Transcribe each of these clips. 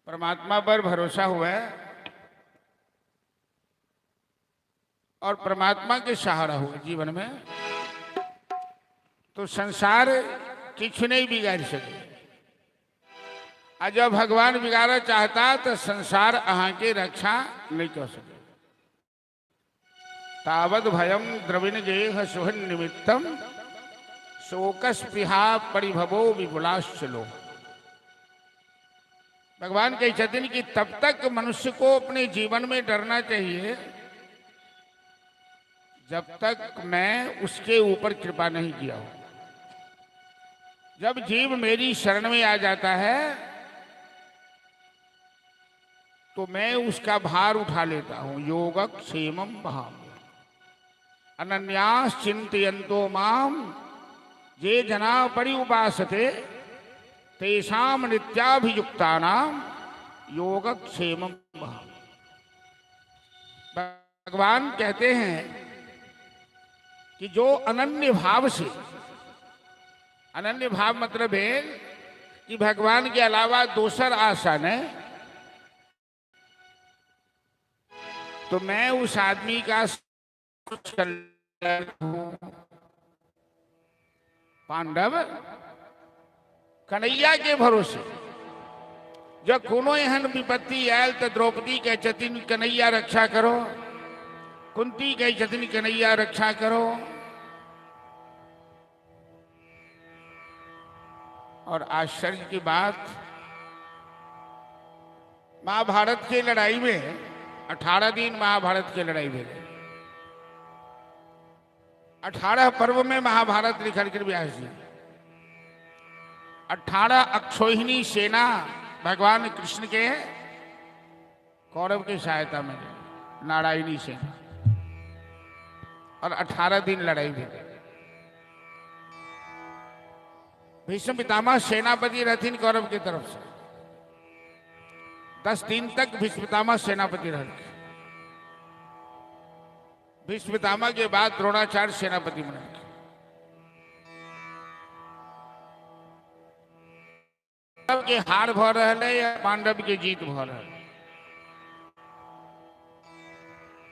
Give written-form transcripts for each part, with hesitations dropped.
परमात्मा पर भरोसा हुआ है और परमात्मा के सहारा हुआ जीवन में तो संसार किछु नहीं बिगाड़ सके। और जब भगवान बिगाड़ा चाहता तो संसार अहाँ के रक्षा नहीं कर सके। तावद भयम द्रविण गेह सुहन निमित्तम शोकस्पृहा परिभवो विपुलाश्चलो। भगवान कही छथिन कि तब तक मनुष्य को अपने जीवन में डरना चाहिए जब तक मैं उसके ऊपर कृपा नहीं किया हूं। जब जीव मेरी शरण में आ जाता है तो मैं उसका भार उठा लेता हूं। योगक्षेमम वहाम अनन्यास चिंतयन्तो माम ये जना पर्युपासते तेषाम नित्याभियुक्तानाम योगक्षेमम वहाम। भगवान कहते हैं कि जो अनन्य भाव से, अनन्य भाव मतलब है कि भगवान के अलावा दूसर आशा न, तो मैं उस आदमी का पांडव कन्हैया के भरोसे जब कोनो एहन विपत्ति आयल तो द्रौपदी कह छथिन कन्हैया रक्षा करो, कुंती कह छथिन कन्हैया रक्षा करो। और आश्चर्य की बात, महाभारत की लड़ाई में 18 दिन महाभारत की लड़ाई में 18 पर्व में महाभारत लिखल कर व्यास जी 18 अक्षोहिणी सेना भगवान कृष्ण के कौरव की सहायता में नारायणी सेना और 18 दिन लड़ाई भी। भीष्म पितामह सेनापति रहथिन कौरव की तरफ से। 10 दिन तक भीष्म पितामह सेनापति रहे। भीष्म पितामह के बाद द्रोणाचार्य सेनापति बने। के हार भ रहे या पांडव के जीत भ रहे।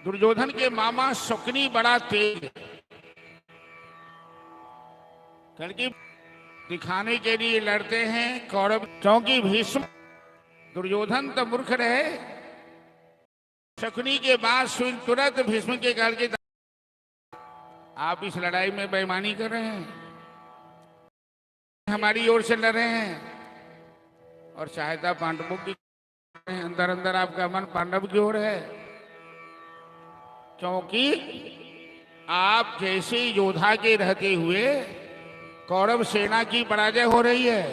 दुर्योधन के मामा शकुनी बड़ा तेज करके दिखाने के लिए लड़ते हैं कौरव, क्योंकि भीष्म दुर्योधन तो मूर्ख रहे। शकुनी के बाद सुन तुरंत भीष्म के काल के आप इस लड़ाई में बेईमानी कर रहे हैं, हमारी ओर से लड़ रहे हैं और सहायता पांडवों की। अंदर अंदर आपका मन पांडव की ओर है, क्योंकि आप जैसे योद्धा के रहते हुए कौरव सेना की पराजय हो रही है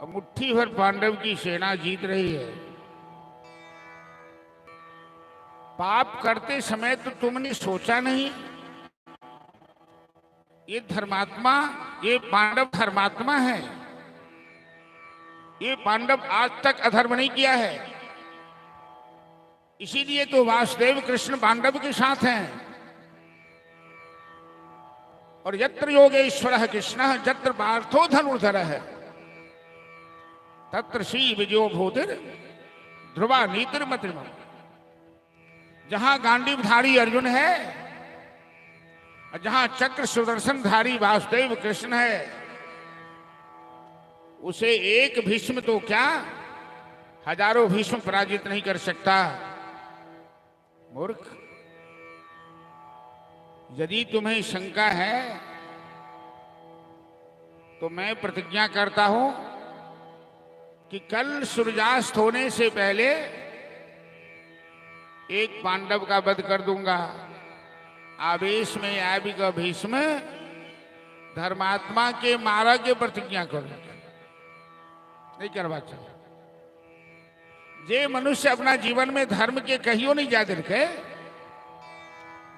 और मुट्ठी भर पांडव की सेना जीत रही है। पाप करते समय तो तुमने सोचा नहीं, ये धर्मात्मा, ये पांडव धर्मात्मा है, ये पांडव आज तक अधर्म नहीं किया है। इसीलिए तो वासुदेव कृष्ण पांडव के साथ हैं। और यत्र योगेश्वर कृष्ण जत्र पार्थो धनुर्धर है तत्र श्री विजयो भूतिर ध्रुवा नीतिर मत्रिम। जहां गांडीवधारी अर्जुन है और जहां चक्र सुदर्शनधारी वासुदेव कृष्ण है, उसे एक भीष्म तो क्या हजारों भीष्म पराजित नहीं कर सकता। मूर्ख, यदि तुम्हें शंका है तो मैं प्रतिज्ञा करता हूं कि कल सूर्यास्त होने से पहले एक पांडव का वध कर दूंगा। आवेश में आबिक भीष्म धर्मात्मा के मारा के प्रतिज्ञा करूंगा, नहीं करवा चाहिए। जे मनुष्य अपना जीवन में धर्म के कहियो नहीं जा रखे,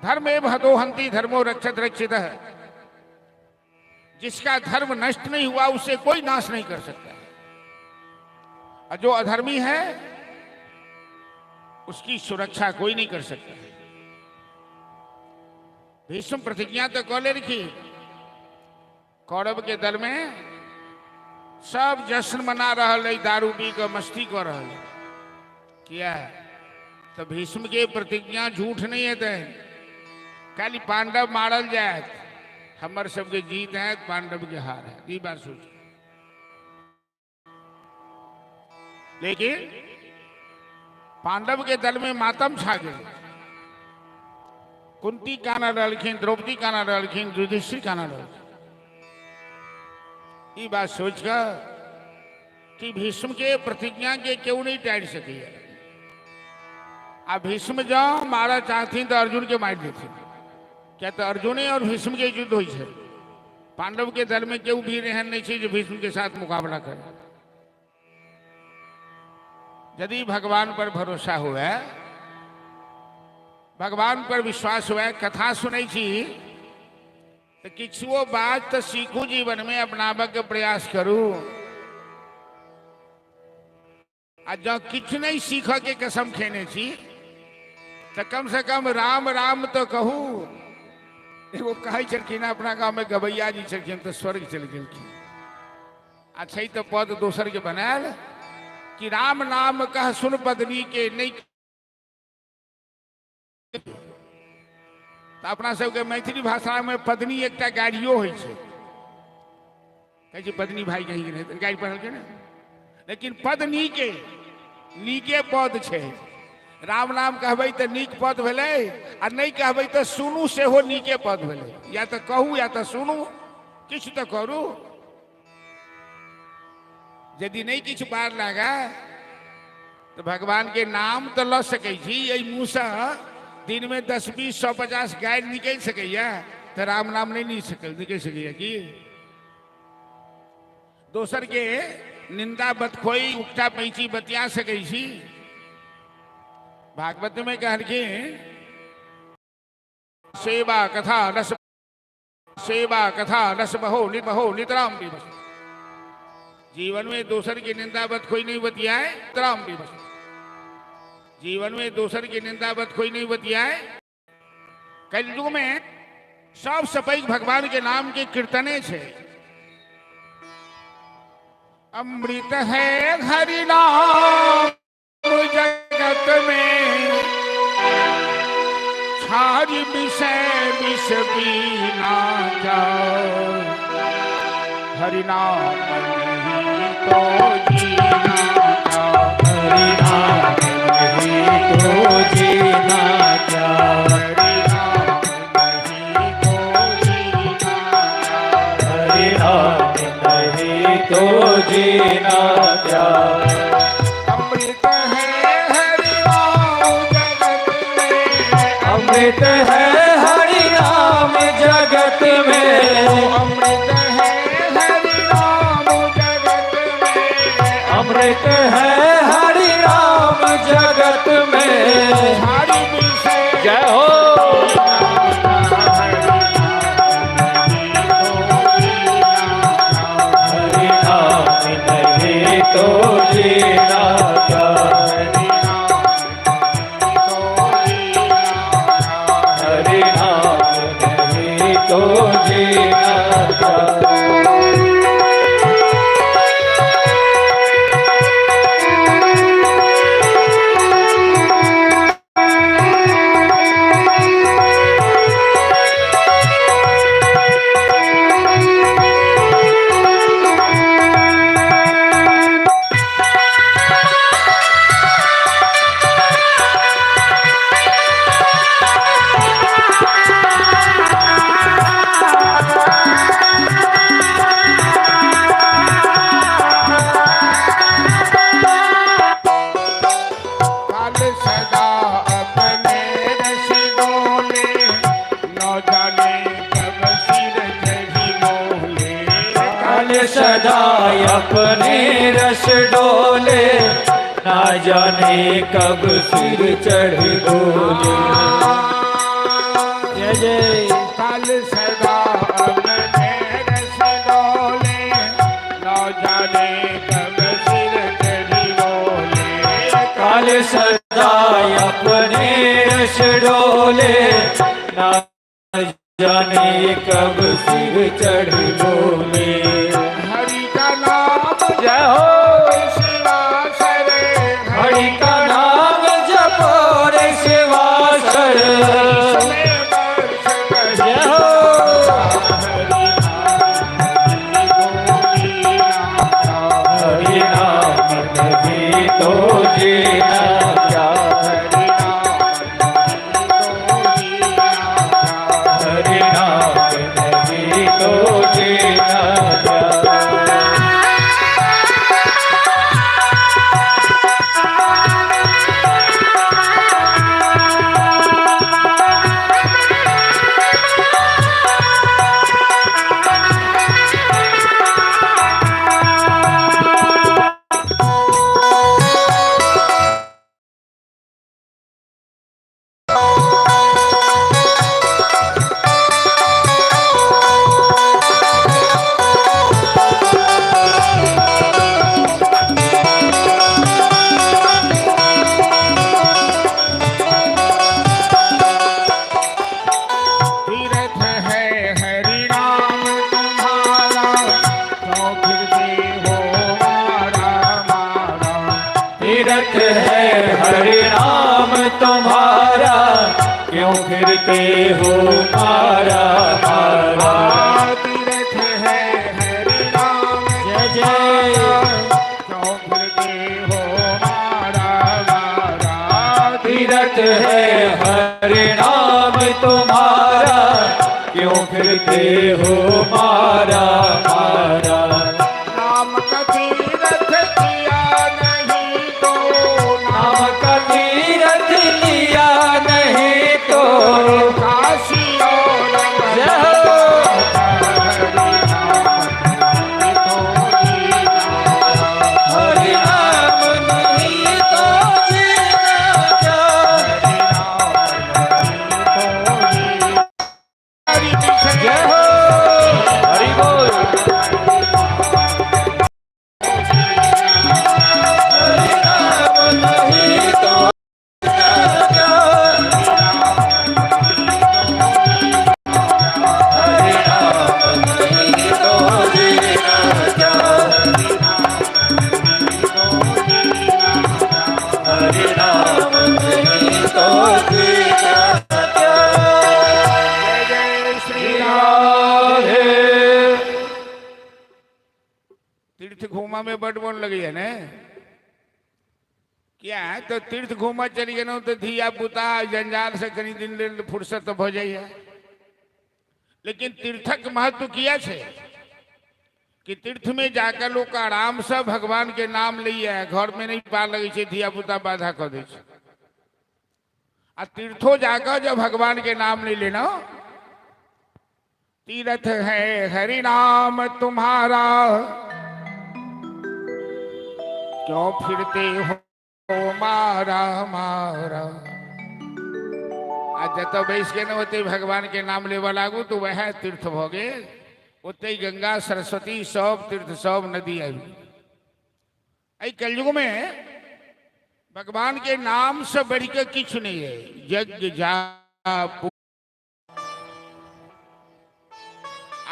धर्म एव हतोहंति धर्मो रक्षत रक्षित है। जिसका धर्म नष्ट नहीं हुआ उसे कोई नाश नहीं कर सकता। और जो अधर्मी है उसकी सुरक्षा कोई नहीं कर सकता। भीष्म प्रतिज्ञा तो कौले रखी। कौरव के दल में सब जश्न मना रहा है, दारू पी कर मस्ती कर रहा है। किया तो भीष्म के प्रतिज्ञा झूठ नहीं है। खाली पांडव मारल जाए, हमर सबके जीत है, पांडव के हार है, ये बात सोच। लेकिन पांडव के दल में मातम छा गए। कुंती का न रखिन, द्रौपदी का न रखिन, युधिष्ठिर का न रखिन। ये बात सोचकर कि भीष्म के प्रतिज्ञा के क्यों नहीं टाइट सकी है। अब भीष्म जाओ मारा चाहती तो अर्जुन के मार देते। क्या तो अर्जुन और भीष्म के युद्ध हुई है। पांडव के दल में क्यों भी रहन नहीं चाहिए जो भीष्म के साथ मुकाबला करे। यदि भगवान पर भरोसा हुआ, भगवान पर विश्वास हुआ, कथा सुनाई थी तो किछुओ बात तो सीखू, जीवन में अपनावे के प्रयास करूं। आज जब किछ नहीं सीख के कसम खेने छी तो कम से कम राम राम तो कहूं। वो कहे चलखिन अपना गांव में गवैया जी चलखिन तो स्वर्ग चल गए। अच्छा ही तो पद दोसर के बनाल कि राम नाम कह सुन पत्नी के नहीं। तो अपना सबके मैथिली भाषा में पत्नी एक गाड़ियों हो पत्नी भाई कहीं नहीं गाड़ी पढ़ल के ना। लेकिन पत्नी के नीके पद छे। राम नाम कहबै तो नीक पद भेलै, आ नहीं कहबै तो सुनू से हो नीके पद भेलै। या तो कहू या तो सुनू, किछ तो करू। यदि नहीं किछ बार लगा तो भगवान के नाम तो ल सकै छी। यही मुँह से दिन में 10, 20, 100, 50 गाय निकल सकैया तो राम नाम नहीं निकल सकैया कि दोसर के निंदा बतखोई उकटा पैची बतिया सकै छी। भागवत में कहलखिन सेवा कथा रस बहो नितराम दिवस। जीवन में दोसर की निंदा बत कोई नहीं बतियाए, नितराम दिवस। जीवन में दोसर की निंदा बत कोई नहीं बतियाए। कलयुग में सब सपैघ भगवान के नाम के कीर्तने छे। अमृत है हरि नाम जगत में, छारी विषय विष पीना जाओ। हरि नाम नहीं तो जीना जाओ। हरि नाम नहीं तो जीना जाओ। हरि नाम नहीं तो जीना जाओ। अमृत है हरि नाम जगत में। अमृत है हरि नाम जगत में। अमृत है हरि नाम जगत में। अमृत अपने रस डोले, ना जाने कब सिर चढ़ बोले। जय जय। काल सदा अपने रस डोले, ना जाने कब सिर चढ़ बोले। काल सदा अपने रस डोले, ना जाने कब सिर चढ़ बोले। हरि का नाम जय हो, शिवासर, हरि का नाम जपो रे शिवासर। जय हो, हरि नाम नहीं तो जीना क्या, हरि नाम नहीं तो जीना क्या। तीर्थ है हरि नाम तुम्हारा, क्यों फिरते हो मारा मारा। तीर्थ है हरि नाम तुम्हारा, क्यों फिरते हो मारा मारा। तीर्थ है हरि नाम जय जय। क्यों फिरते हो मारा मारा। तीर्थ है हरि नाम तुम्हारा, क्यों फिरते हो मारा मारा। नाम का तीर्थ किया नहीं तो, नाम का तीर्थ लिया नहीं तो, काशी और जय हो। हरि नाम नहीं तो जीना क्या, जय हो, हरि बोल। हरि नाम नहीं तो जीना क्या, हरि नाम नहीं तो जीना क्या, हरि नाम नहीं तो जीना क्या। जय श्री राम। राधे। तीर्थ घूमा में बड़ बोल लगी है ने क्या तो तीर्थ घूमा चली गए तो धिया पुता जंजाल से कहीं दिन ले फुर्सत हो जाइए। लेकिन तीर्थक महत्व किया छे कि तीर्थ में जाकर लोग आराम से भगवान के नाम लिया घर में नहीं पार लगे छे, धिया पुता बाधा कर दे छे। आ तीर्थो जाकर जब भगवान के नाम नहीं लेना, तीर्थ है हरि नाम तुम्हारा, क्यों फिरते हो मारा मारा। आज जत बैस के न होते भगवान के नाम लेवा लागू तो वह तीर्थ भोगे। उते गंगा सरस्वती सब तीर्थ सब नदी आई। आई कलयुग में भगवान के नाम से बढ़ के किछ नहीं है। यज्ञ जाप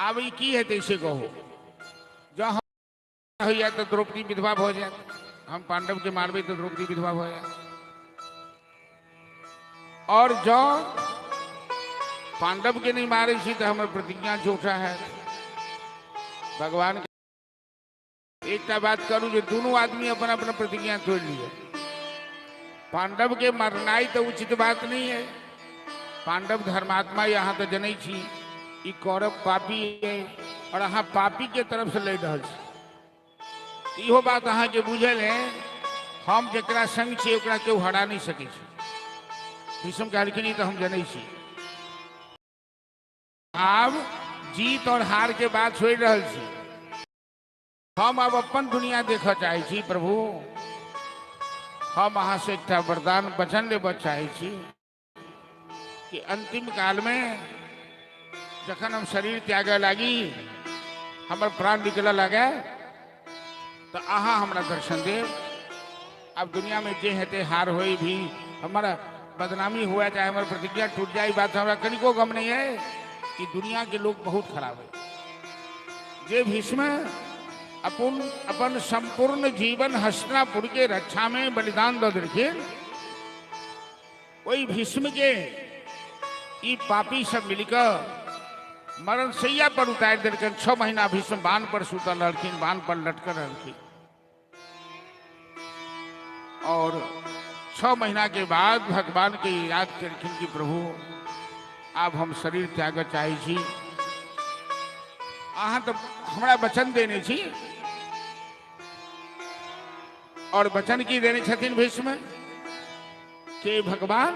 अब की है तैसे कहो। जहाँ हुआ तो द्रौपदी विधवा हो जाए, हम पांडव के मारबे तो द्रौपदी विधवा हो जाए। और जो पांडव के नहीं मारे सी तो हमारे प्रतिज्ञा झूठा है। भगवान एक बात करूं जो दोनों आदमी अपना अपना प्रतिज्ञा तोड़ लिए। पांडव के मरनाई तो उचित बात नहीं है। पांडव धर्मात्मा यहाँ तो जनै छी, ई कौरव पापी है और अहाँ पापी के तरफ से लड़ रहा छी। इहो बात अहाँ के बुझल है। हम जकरा संग छी ओकरा केओ हरा नहीं सके छी। भीष्म कहलखिन तो हम जनै छी। आब जीत और हार के बात छोड़ रहल छी। हम अब अपन दुनिया देखा चाहे छी प्रभु। हम अहाँ से एक वरदान वचन लेबऽ चाहे छी कि अंतिम काल में जखन हम शरीर त्यागे लागी, हमर प्राण निकल लगे, तो अहाँ हमरा दर्शन देव। अब दुनिया में जे हेते हार होई भी, हमारा बदनामी हुआ चाहे हमारी प्रतिज्ञा टूट जाए, बात हमरा कनिको गम नहीं है कि दुनिया के लोग बहुत खराब है। जे भीष्म अपन संपूर्ण जीवन हस्तिनापुर के रक्षा में बलिदान दे देलखिन, वही भीष्म के ई पापी सब मिलकर मरण सैया पर उतार देलखिन। 6 महीना भीष्म बाण पर सुतल रहलखिन, बाण पर लटकल रहलखिन, और 6 महीना के बाद भगवान के याद करखिन कि प्रभु अब हम शरीर त्याग चाहे छी। अहाँ तो हमरा वचन देने छी, और वचन की देने छथिन भीष्म के भगवान।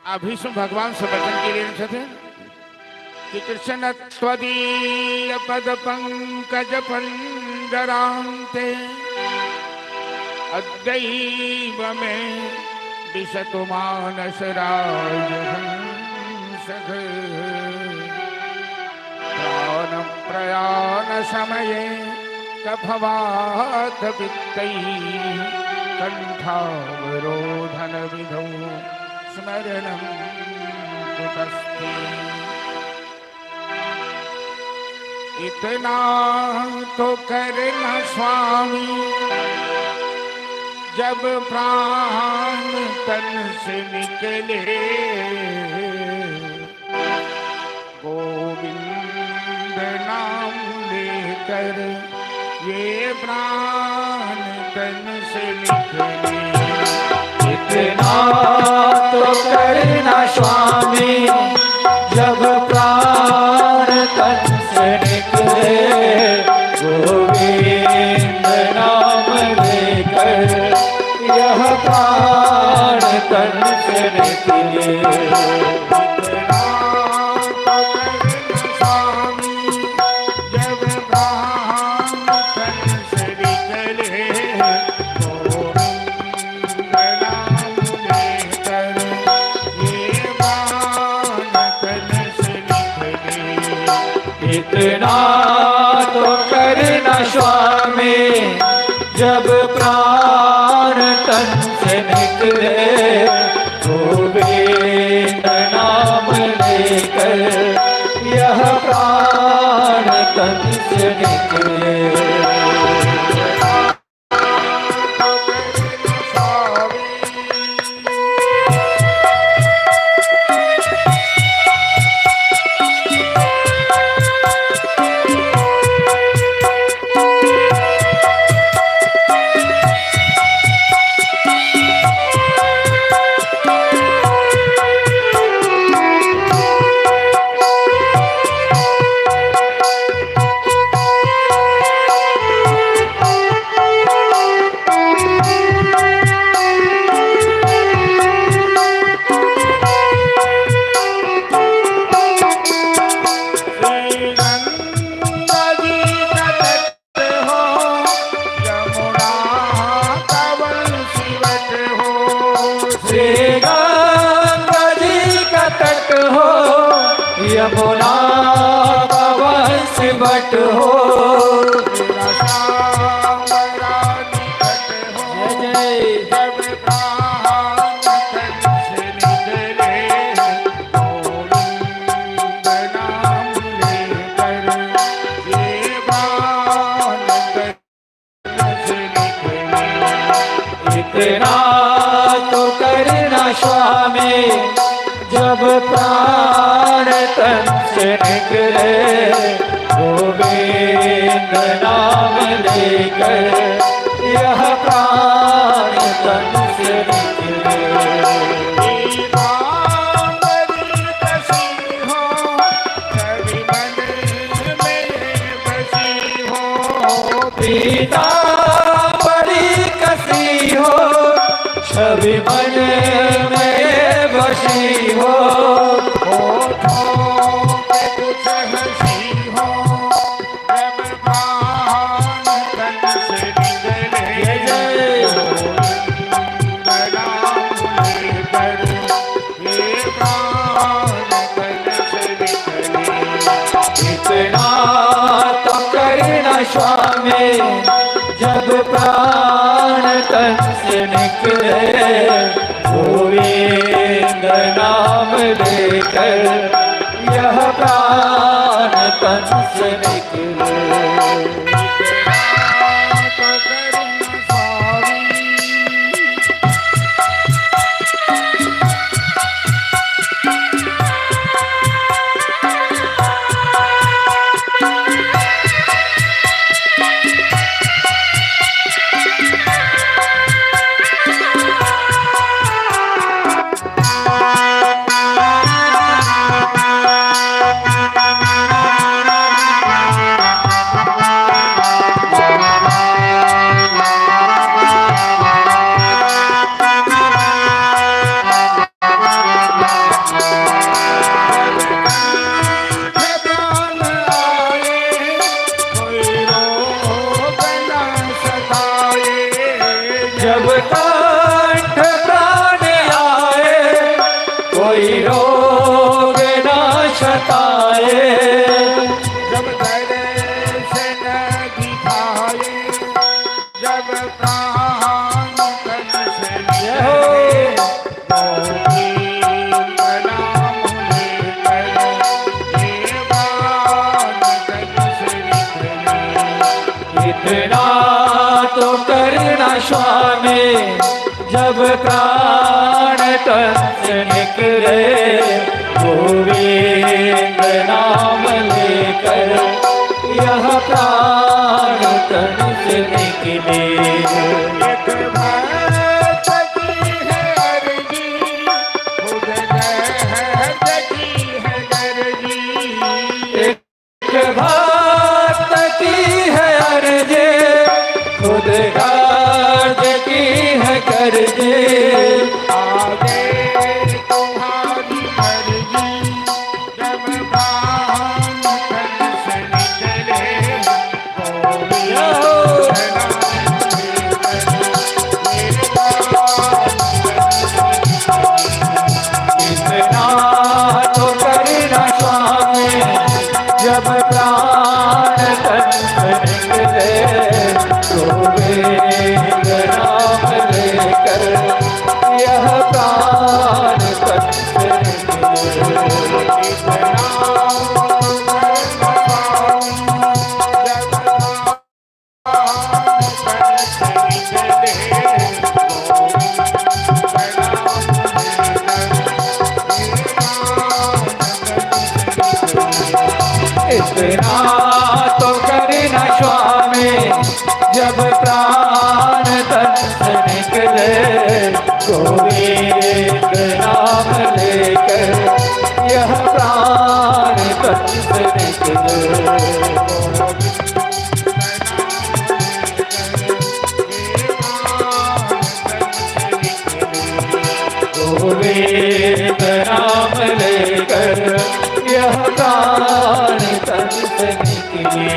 आ भीष्म भगवान से वचन की देने छथिन कि कृष्ण त्वदीय पद पंकज पंजरांते अद्दैव में विशतु मानस राजहंस प्राण प्रयाण समये कफवात वित्तैः कंठावरोधन विधौ स्मरणं कुतस्ते। इतना तो करना स्वामी, जब प्राण तन से निकले, गोविंद नाम लेकर ये प्राण तन से निकले। इतना तो करना स्वामी, जब प्राण तन से निकले, गोविंद नाम लेकर यह प्राण तन से निकले। इतना तो करना स्वामी, जब प्राण तन से निकले, गोविंद नाम लेकर यह प्राण तन से निकले। यमुना का वंशवट हो, मेरा श्याम मेरा निकट हो, जय जब प्राण तन से निकले, गोविंद नाम लेकर ये प्राण तन से निकले। इतना तो करना स्वामी, जब प्राण तन से निकले, गोविंद नाम लेकर यह प्राण तन से निकले। पीता बड़ी कसी हो, छवि मन में बसी हो, कुछ हंसी हो, जब प्राण में जब प्राण तन से निकले, गोविंद नाम लेकर यह प्राण तन से निकले। जब कंठ प्राण आए, कोई रोग न सताए। जब दर्शन दिखाए, जब प्राण तन से निकले, गोविंद नाम लेकर देवान तन से निकले। इतना तो करना स्वामी, जब प्राण तन से निकले, गोविंद नाम लेकर यह प्राण तन से निकले। एक भक्त की है अर्जी, खुद दर्द की है दर्जी। एक भक्त की है अर्जी, खुद गाज की है करजे। आगे तुम्हारी मर्जी, जब प्राण तन से निकले, इतना तो करना स्वामी, जब प्राण तन से निकले, गोविंद नाम लेकर यह प्राण तन से निकले। इतना तो करना स्वामी, जब प्राण तन से निकले, गोविंद नाम लेकर यह प्राण तन से निकले। गोविंद नाम लेकर यह प्राण तन से निकले।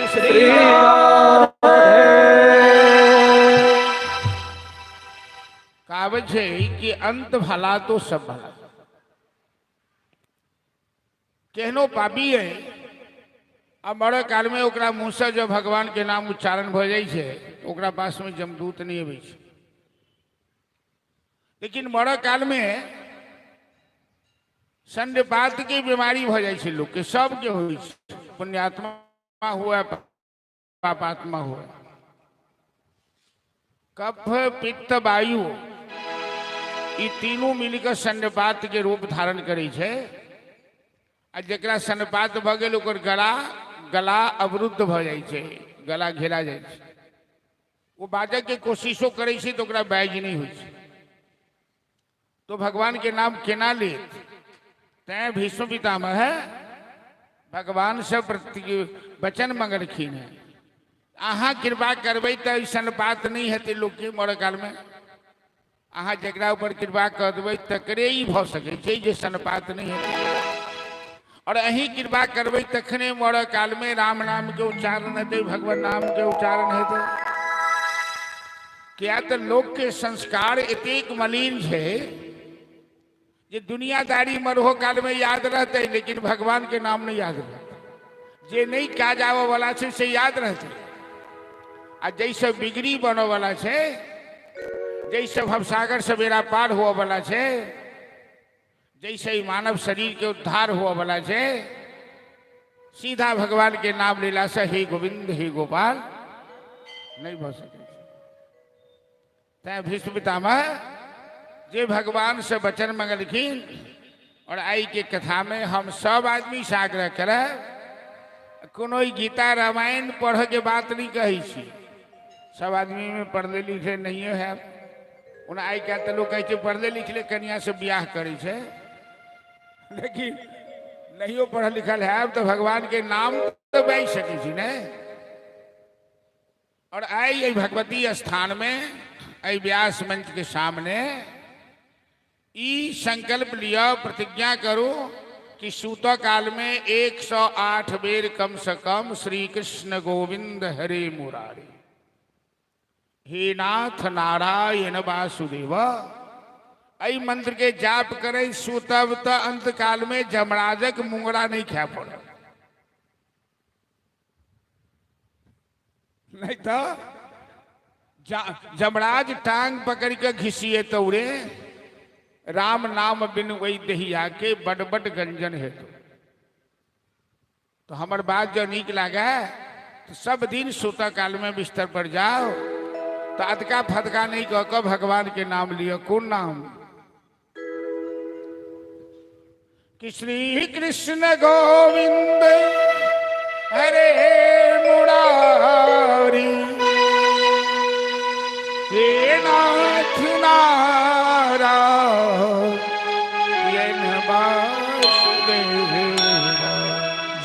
श्री कहावत है कि अंत भला तो सब भला। केहनो पापी है, अब बड़े काल में ओकरा मुँह से जब भगवान के नाम उच्चारण हो जाए छै, ओकरा पास में जमदूत नहीं अबै छै। लेकिन बड़ा काल में संडपात की बीमारी हो जाए छै लोग के, सबके हो, पुण्यात्मा हुआ पापात्मा हुआ। कफ पित्त वायु ई तीनों मिलकर संडपात के रूप धारण करे छै। आ जकरा संडपात भ गेल ओकर गला अवरुद्ध भ जाए छै, गला घेरा जाए छै। वो बाजय के कोशिशो करे छै तो ओकरा बाइज नहीं होइ छै। तो भगवान के नाम केना ले? तैं भीष्म पितामह है भगवान से वचन मंगलखिन है, अहाँ कृपा करबै तो ऐसन बात नहीं हेतै लोग के मर काल में। अहाँ जकरा ऊपर कृपा कर देबै तकरे ही भ सकै छै जे सनपात नहीं हेतै। और अहीं कृपा करबै तखने मर काल में राम नाम के उच्चारण हेतै, भगवान नाम के उच्चारण हेतै। क्या तो लोग के संस्कार एतेक मलिन है जे दुनियादारी मरहो काल में याद रहते लेकिन भगवान के नाम नहीं याद रहते। जे नहीं क्या जावो वाला छे से याद रहते आ जैसे बिगड़ी बनो वाला छे, जैसे भवसागर से बेड़ा पार हुआ वाला छे, जैसे ही मानव शरीर के उद्धार हुआ वाला छे, सीधा भगवान के नाम लीला से हे गोविंद हे गोपाल नहीं भो सके। तै भीष्म पितामह जे भगवान से वचन मंगलखिन और आई के कथा में हम सब आदमी से आग्रह करे, कोनो गीता रामायण पढ़ के बात नहीं कही छी, सब आदमी में पढ़ले लिखे नहीं है। उन आई क्या तो लोग कहे पढ़ले लिखले कन्या से ब्याह करे छे, लेकिन नहीं पढ़ल लिखल है तो भगवान के नाम तो बाई सके छी ने। और आई भगवती स्थान में आई व्यास मंच के सामने ई संकल्प लिया, प्रतिज्ञा करो कि सूत काल में 108 बेर कम से कम श्री कृष्ण गोविंद हरे मुरारी हे नाथ नारायण वासुदेव आई मंत्र के जाप करे। सुतब तो अंत काल में जमराजक मुंगड़ा नहीं खा पड़े, नहीं तो जमराज टांग पकड़ के घिसिए तौरे राम नाम बिन वही दहिया के बड़ बड़ गंजन है। तो हमार बात जो नीक लागे तो सब दिन सूता काल में बिस्तर पर जाओ, तो अदका फदका नहीं कह भगवान के नाम लियो। कौन नाम? कि श्री कृष्ण गोविंद हरे मुरारी हे नाथ नारायण वासुदेव।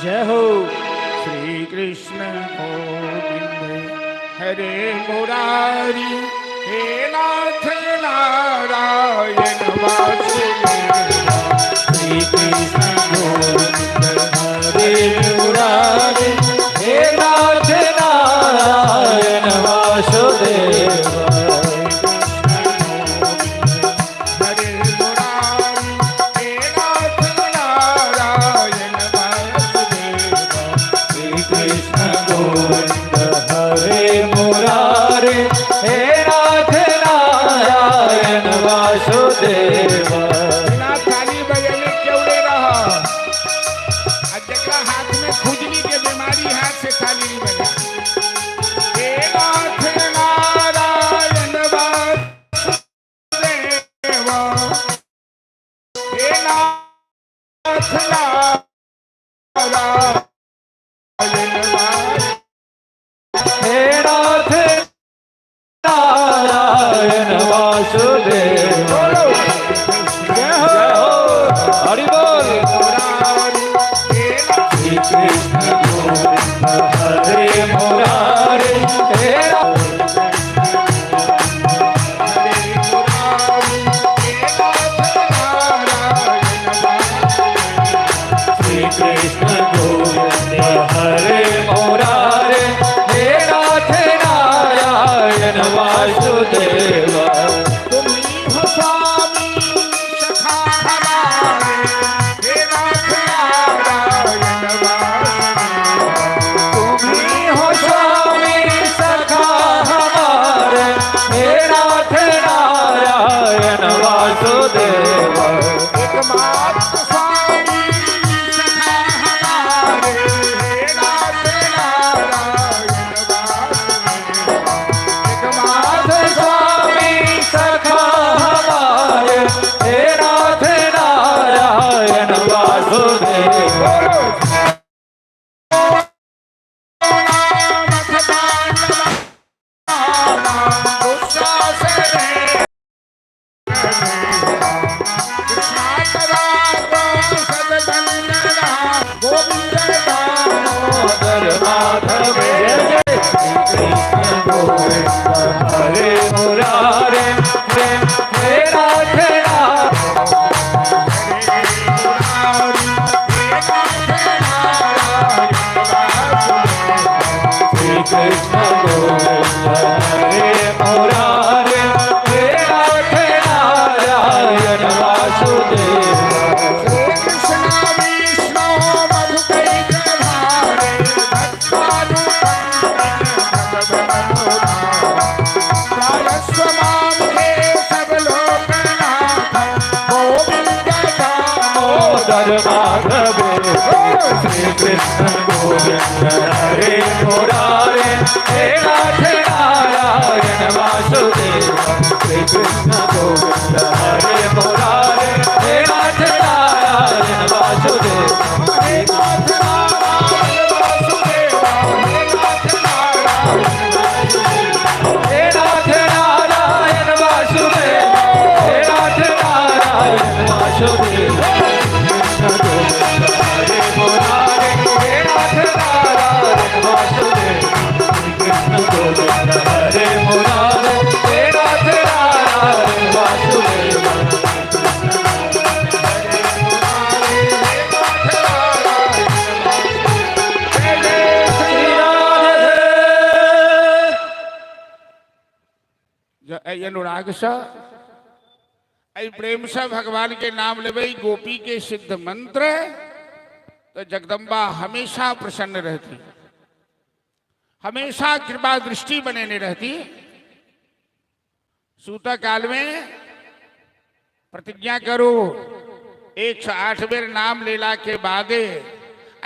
जय हो श्री कृष्ण गोविंद हरे मुरारी हे नाथ नारायण वासुदेव। श्री कृष्ण गोविंद हरे मुरारी हे नाथ नारायण वासुदेव। बिना थाली बजाने केवड़े रहो, जरा हाथ में खुजली के बीमारी हाथ से थाली नहीं बजा। हे नाथ नारायण वासुदेव, हे नाथ नारायण नारायण वासुदेव। हरि बोल। श्री कृष्ण गोविंद हरे मुरारी हे श्री कृष्ण गोविंद हरे मुरारी हे नाथ नारायण वासुदेव। तुम्ही हो स्वामी सखा हमारे हे नाथ नारायण वासुदेव। तुम्ही हो स्वामी सखा हमारे हे नाथ नारायण वासुदेव। एकमात्र स्वामी सखा हमारे हे नाथ नारायण वासुदेव। एकमात्र स्वामी कृष्ण गोविंद हरे मुरारे हे नाथ नारायण वासुदेव श्री कृष्ण गोविंद हरे मुरारे हे नाथ नारायण वासुदेव हे नाथ नारायण वासुदेव हे नाथ नारायण वासुदेव हे नाथ नारायण वासुदेव कृष्ण गोविंद हरे मुरारे हे नाथ नारायण वासुदेव कृष्ण गोविंद हरे मुरारे हे नाथ नारायण वासुदेव अनुराग सा प्रेम से भगवान के नाम लेवे गोपी के सिद्ध मंत्र तो जगदम्बा हमेशा प्रसन्न रहती, हमेशा कृपा दृष्टि बने नहीं रहती। सूता काल में प्रतिज्ञा करो 108 बेर नाम लेला के बादे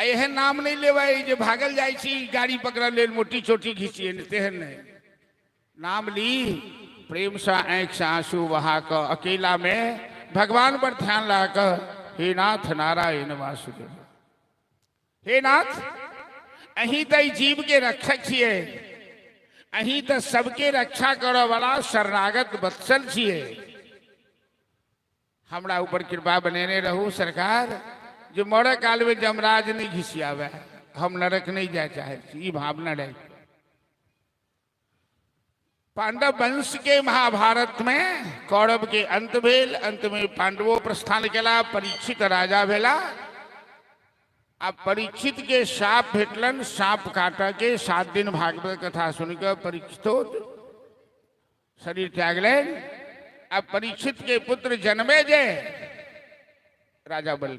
यह नाम नहीं लेवा जो भागल जाए गाड़ी पकड़ ले मोटी छोटी घींची तेहन नहीं नाम ली प्रेम से आंख से आंसू बहा कर अकेला में भगवान पर ध्यान ला कर हे नाथ नारायण वासुदेव हे नाथ अही तो जीव के रक्षक छिए, अही तो सबके रक्षा करे वाला शरणागत वत्सल छिए। हमरा ऊपर कृपा बनेने रहू सरकार जो मरे काल में जमराज नहीं घिसियावे, हम नरक नहीं जाए चाहे ये भावना रहे। पांडव वंश के महाभारत में कौरव के अंत भेल, अंत में पांडवों प्रस्थान केला, परीक्षित राजा भेला। अब परीक्षित के साप भेटलन, साप काटा के 7 दिन भागवत कथा सुनकर परीक्षित शरीर त्याग लेन। अब परीक्षित के पुत्र जन्मे जे राजा बल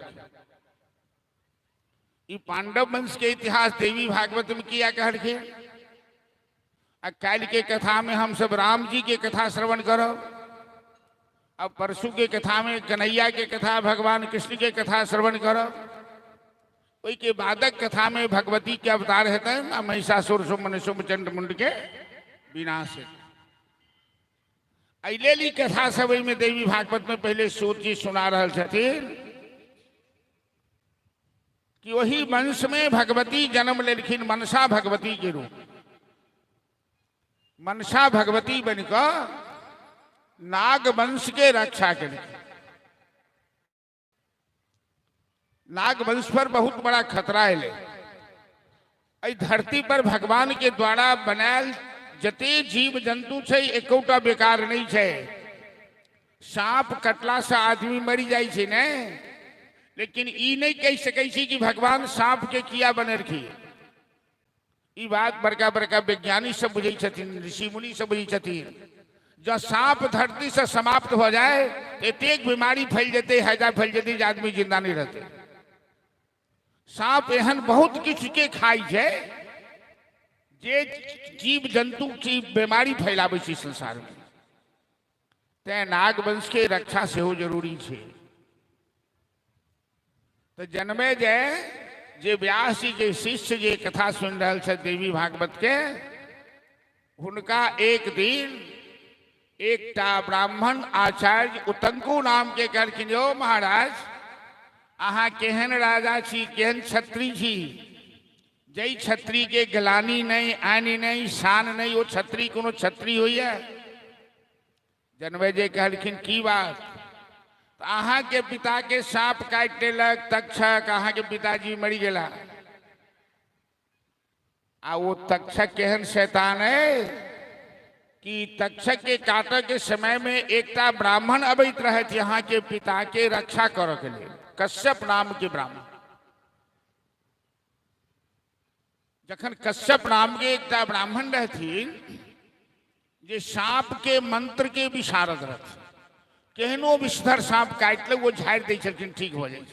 ये पांडव वंश के इतिहास देवी भागवत में किया कह काल के कथा में हम सब राम जी के कथा श्रवण करो। अब परशु के कथा में कन्हैया के कथा, भगवान कृष्ण के कथा श्रवण करो। कोई के बादक कथा में भगवती के अवतार है ना महिषासुर सुमन सुमचंड मुंड के विनाश। अलेली कथा सब में देवी भागवत में पहले सूत जी सुना रहे छथिन कि वही वंश में भगवती जन्म लेखिन मनसा भगवती के रूप। मनसा भगवती बनकर नाग वंश के रक्षा के लिए। नाग वंश पर बहुत बड़ा खतरा है। धरती पर भगवान के द्वारा बनायल जते जीव जंतु छे एकोटा बेकार नहीं छे। सांप कटला से आदमी मरी जाए छे ने, लेकिन ई नहीं कह सकै छी कि भगवान सांप के किया बने रखी। ई बात बड़का बड़का वैज्ञानिक सब बुझे छथिन, ऋषि मुनि सब बुझे छथिन। जब सांप धरती से समाप्त हो जाए एक बीमारी फैल जाते, हैजा फैल जाती, आदमी जिंदा नहीं रहते। सांप एहन बहुत किछ के खाई है जे जीव जंतु की बीमारी फैलावे छी संसार में। ते नाग वंश के रक्षा से हो जरूरी छे। तो जन्मे जय जे व्यास जी के शिष्य जे कथा सुन रहे थे देवी भागवत के, उनका एक दिन एकटा ब्राह्मण आचार्य उतंकु नाम के कहलखिन ओ महाराज अहाँ केहन राजा छी, केहन छत्री छी, जय छत्री के गलानी नहीं, आनी नहीं, शान नहीं, वो छत्री कोनो छत्री हुई है। जनवे जे कहलखिन की बात? तो अहाँ के पिता के सांप काट लेलक तक्षक, अहाँ के पिताजी मरी गेला। आ वो तक्षक केहन शैतान है कि तक्षक के काटे के समय में एकटा ब्राह्मण अबैत रहे थे यहाँ के पिता के रक्षा करे के लिए, कश्यप नाम के ब्राह्मण। जखन कश्यप नाम के एकटा ब्राह्मण रहथिन जे सांप के मंत्र के विशारद रहथिन, केहनो विषधर सांप काट ले वो झाड़ दै छलखिन, ठीक हो जाए।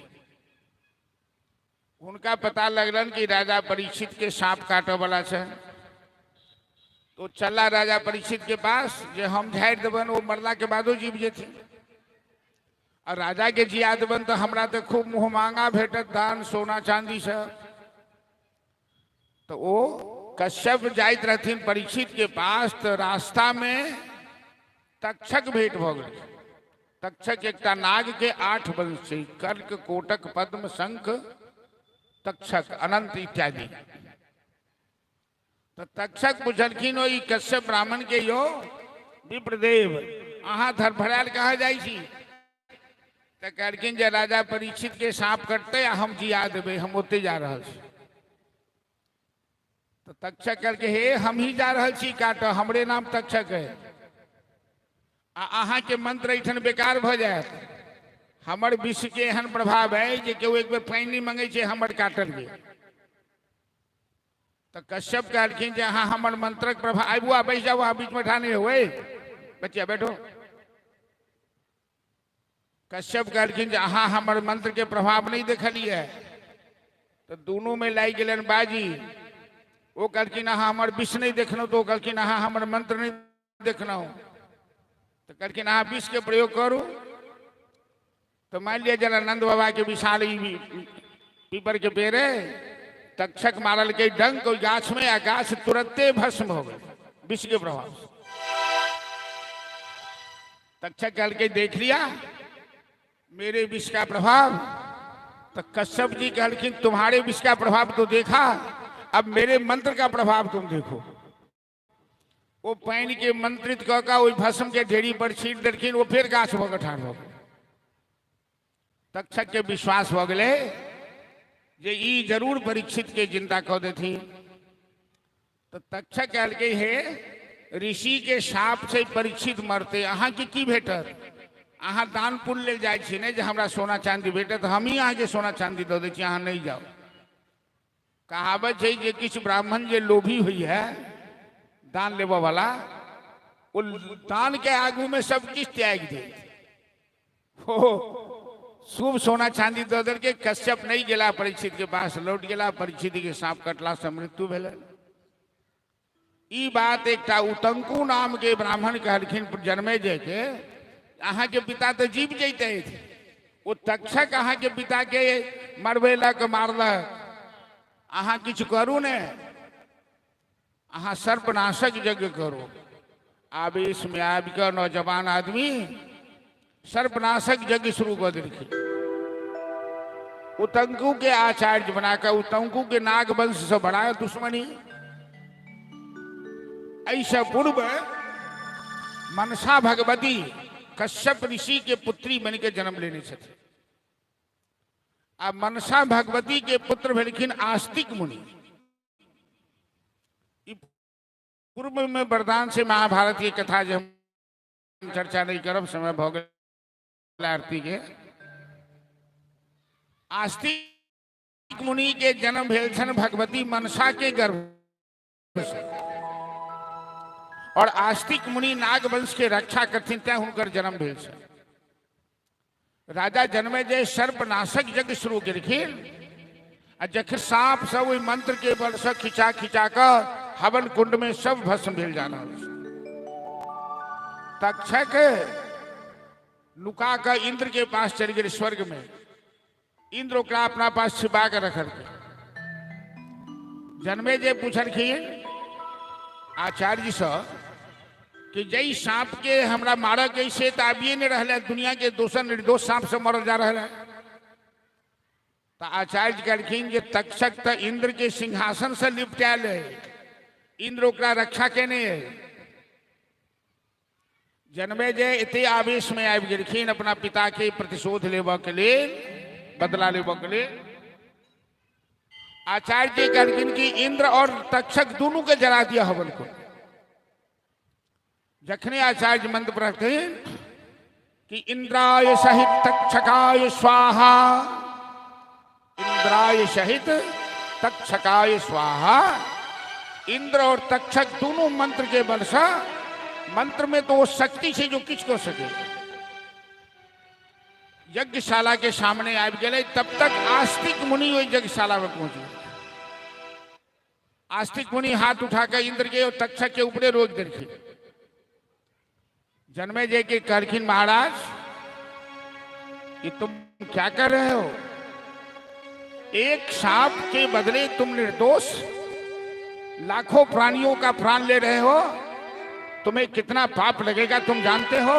उनका पता लगलन कि राजा परीक्षित के सांप काटे वाला है। तो चला राजा परीक्षित के पास जे हम झाड़ देवन, वो मरला के बादो जीव जेथिन। और राजा के जिया देवन तो हमरा तो खूब मुँह मांगा भेटत, दान सोना चांदी से। तो वो कश्यप जाइत रहथिन परीक्षित के पास, तो रास्ता में तक्षक भेंट भ गई। तक्षक एकटा नाग के 8 वंश छै, कर्क, कोटक, पद्म, शंख, तक्षक, अनंत इत्यादि। तो तक्षक पूछलखिन ओ कश्यप ब्राह्मण के यो विप्रदेव अहाँ धरफड़ायल कहाँ जाइ छी? तो कहलखिन जे राजा परीक्षित के सांप कटते आ हम जिया देवे, हम ओते जा रहल छी। तो तक्षक कहलके हे हम ही जा रहल छी काट, हमरे नाम तक्षक है, अहाँ के मंत्र एठन बेकार भ जायत। हमर विष के एहन प्रभाव है जे केओ एक बेर पानी नहीं मांगे छे हमर काटल के। तो कश्यप कहलखिन जे अहाँ हमर मंत्रक प्रभाव, आबू आ बैठ जाओ, बीच में ठाने हुए बच्चिया बैठो। कश्यप कहलखिन जे अहाँ हमर मंत्र के प्रभाव नहीं देखलिए। तो दोनों में लाग गेलन बाजी। वो कहलखिन अहाँ हमर विष नहीं देखना, तो कहलखिन अहाँ हमर मंत्र नहीं देखना। तो कहलखिन अहाँ विष के प्रयोग करू। तो मान लिया जरा नंद बाबा के विशाल पीपर के पेड़े तक्षक मारल के डंक कोई गाछ में, आ गाछ तुरंते भस्म हो गए विष के प्रभाव से। तक्षक कहल के देख लिया मेरे विष का प्रभाव। तो कश्यप जी कहलखिन तुम्हारे विष का प्रभाव तो देखा, अब मेरे मंत्र का प्रभाव तुम देखो। वो पानी के मंत्रित कह वही भस्म के ढेरी पर छीट देलखिन, वो फिर गाछ भऽ ठाढ़ हो गए। तक्षक के विश्वास हो गए जे ई जरूर परीक्षित के जिंदा कह देथिन। तो तक्षक कहलकै हे ऋषि के शाप से परीक्षित मरते, अहाँ के की भेटत? अहाँ दान पुण्य ले जाइ छी ने जे हमरा सोना चांदी भेटत, हम ही अहाँ के सोना चांदी दऽ दै छी, अहाँ नहीं जाओ। कहावत है जे किछु ब्राह्मण जे लोभी हुई है दान लेबऽ वाला, वो दान के आगू में सब किछ त्याग दे। हो शुभ सोना चांदी दऽ देलकै। कश्यप नहीं गेला परीक्षित के पास, लौट गेला। परीक्षित के सांप कटला से मृत्यु भेल। ई बात एकटा उतंकु नाम के ब्राह्मण कहलखिन जनमेजय के, अहाँ के पिता तो जीव जैते, वो तक्षक अहाँ के पिता के मरबेलक मारलक, अहाँ किछु करू ने, अहाँ सर्पनाशक यज्ञ करो। आवेश में आबिके नौजवान आदमी सर्पनाशक यज्ञ शुरू कर देलखिन। उतंकु के आचार्य बनाकर उतंकु के नाग वंश से बढ़ाया दुश्मनी। ऐसा पूर्व मनसा भगवती कश्यप ऋषि के पुत्री बन के जन्म लेने छथिन। अब मनसा भगवती के पुत्र भेलखिन आस्तिक मुनि। पूर्व में वरदान से महाभारत की कथा जो हम चर्चा नहीं करब, समय भऽ गेल आरती के। आस्तिक मुनि के जन्म भेल छन भगवती मनसा के गर्भ से, और आस्तिक मुनि नाग वंश के रक्षा करथिन, तैं हुनकर जन्म भेल छन। राजा जनमेजय सर्पनाशक यज्ञ शुरू केलखिन, आ जखन सांप सब ओहि मंत्र के बल से खिंचा खिंचा कर हवन कुंड में सब भस्म भेल जा रहल छै। तक्षक लुका कर इंद्र के पास चल गए स्वर्ग में। इंद्र ओकरा अपना पास छिपा कर रखल। जनमेजय पूछलखिन आचार्य जी से कि जई सांप के हमरा मारऽ के से तो आबिए नहीं रहा, दुनिया के दोसर निर्दोष सांप से मरल जा रहा है। तो आचार्य कहलखिन जे तक्षक तो इंद्र के सिंहासन से निपटायल है, इंद्र ओकरा रक्षा केने है। जनमेजय एते आवेश में आबि गेलखिन अपना पिता के प्रतिशोध लेबऽ के लिए, बदला लेबऽ के लिए। आचार्य जी कहलखिन कि इंद्र और तक्षक दोनों के जला दिया हवन को। जखने आचार्य मंत्र पढ़थिन कि इंद्राय सहित तक्षकाय स्वाहा, इंद्राय सहित तक्षकाय स्वाहा, इंद्र और तक्षक दोनों मंत्र के बल से, मंत्र में तो वो शक्ति से जो किछ कर सके, यज्ञशाला के सामने आ गए। तब तक आस्तिक मुनि वही यज्ञशाला में पहुंच गए। आस्तिक मुनि हाथ उठाकर इंद्र के और तक्षक के ऊपर रोक देलखिन। जनमेजय के कहलखिन महाराज ये तुम क्या कर रहे हो? एक सांप के बदले तुम निर्दोष लाखों प्राणियों का प्राण ले रहे हो, तुम्हें कितना पाप लगेगा तुम जानते हो?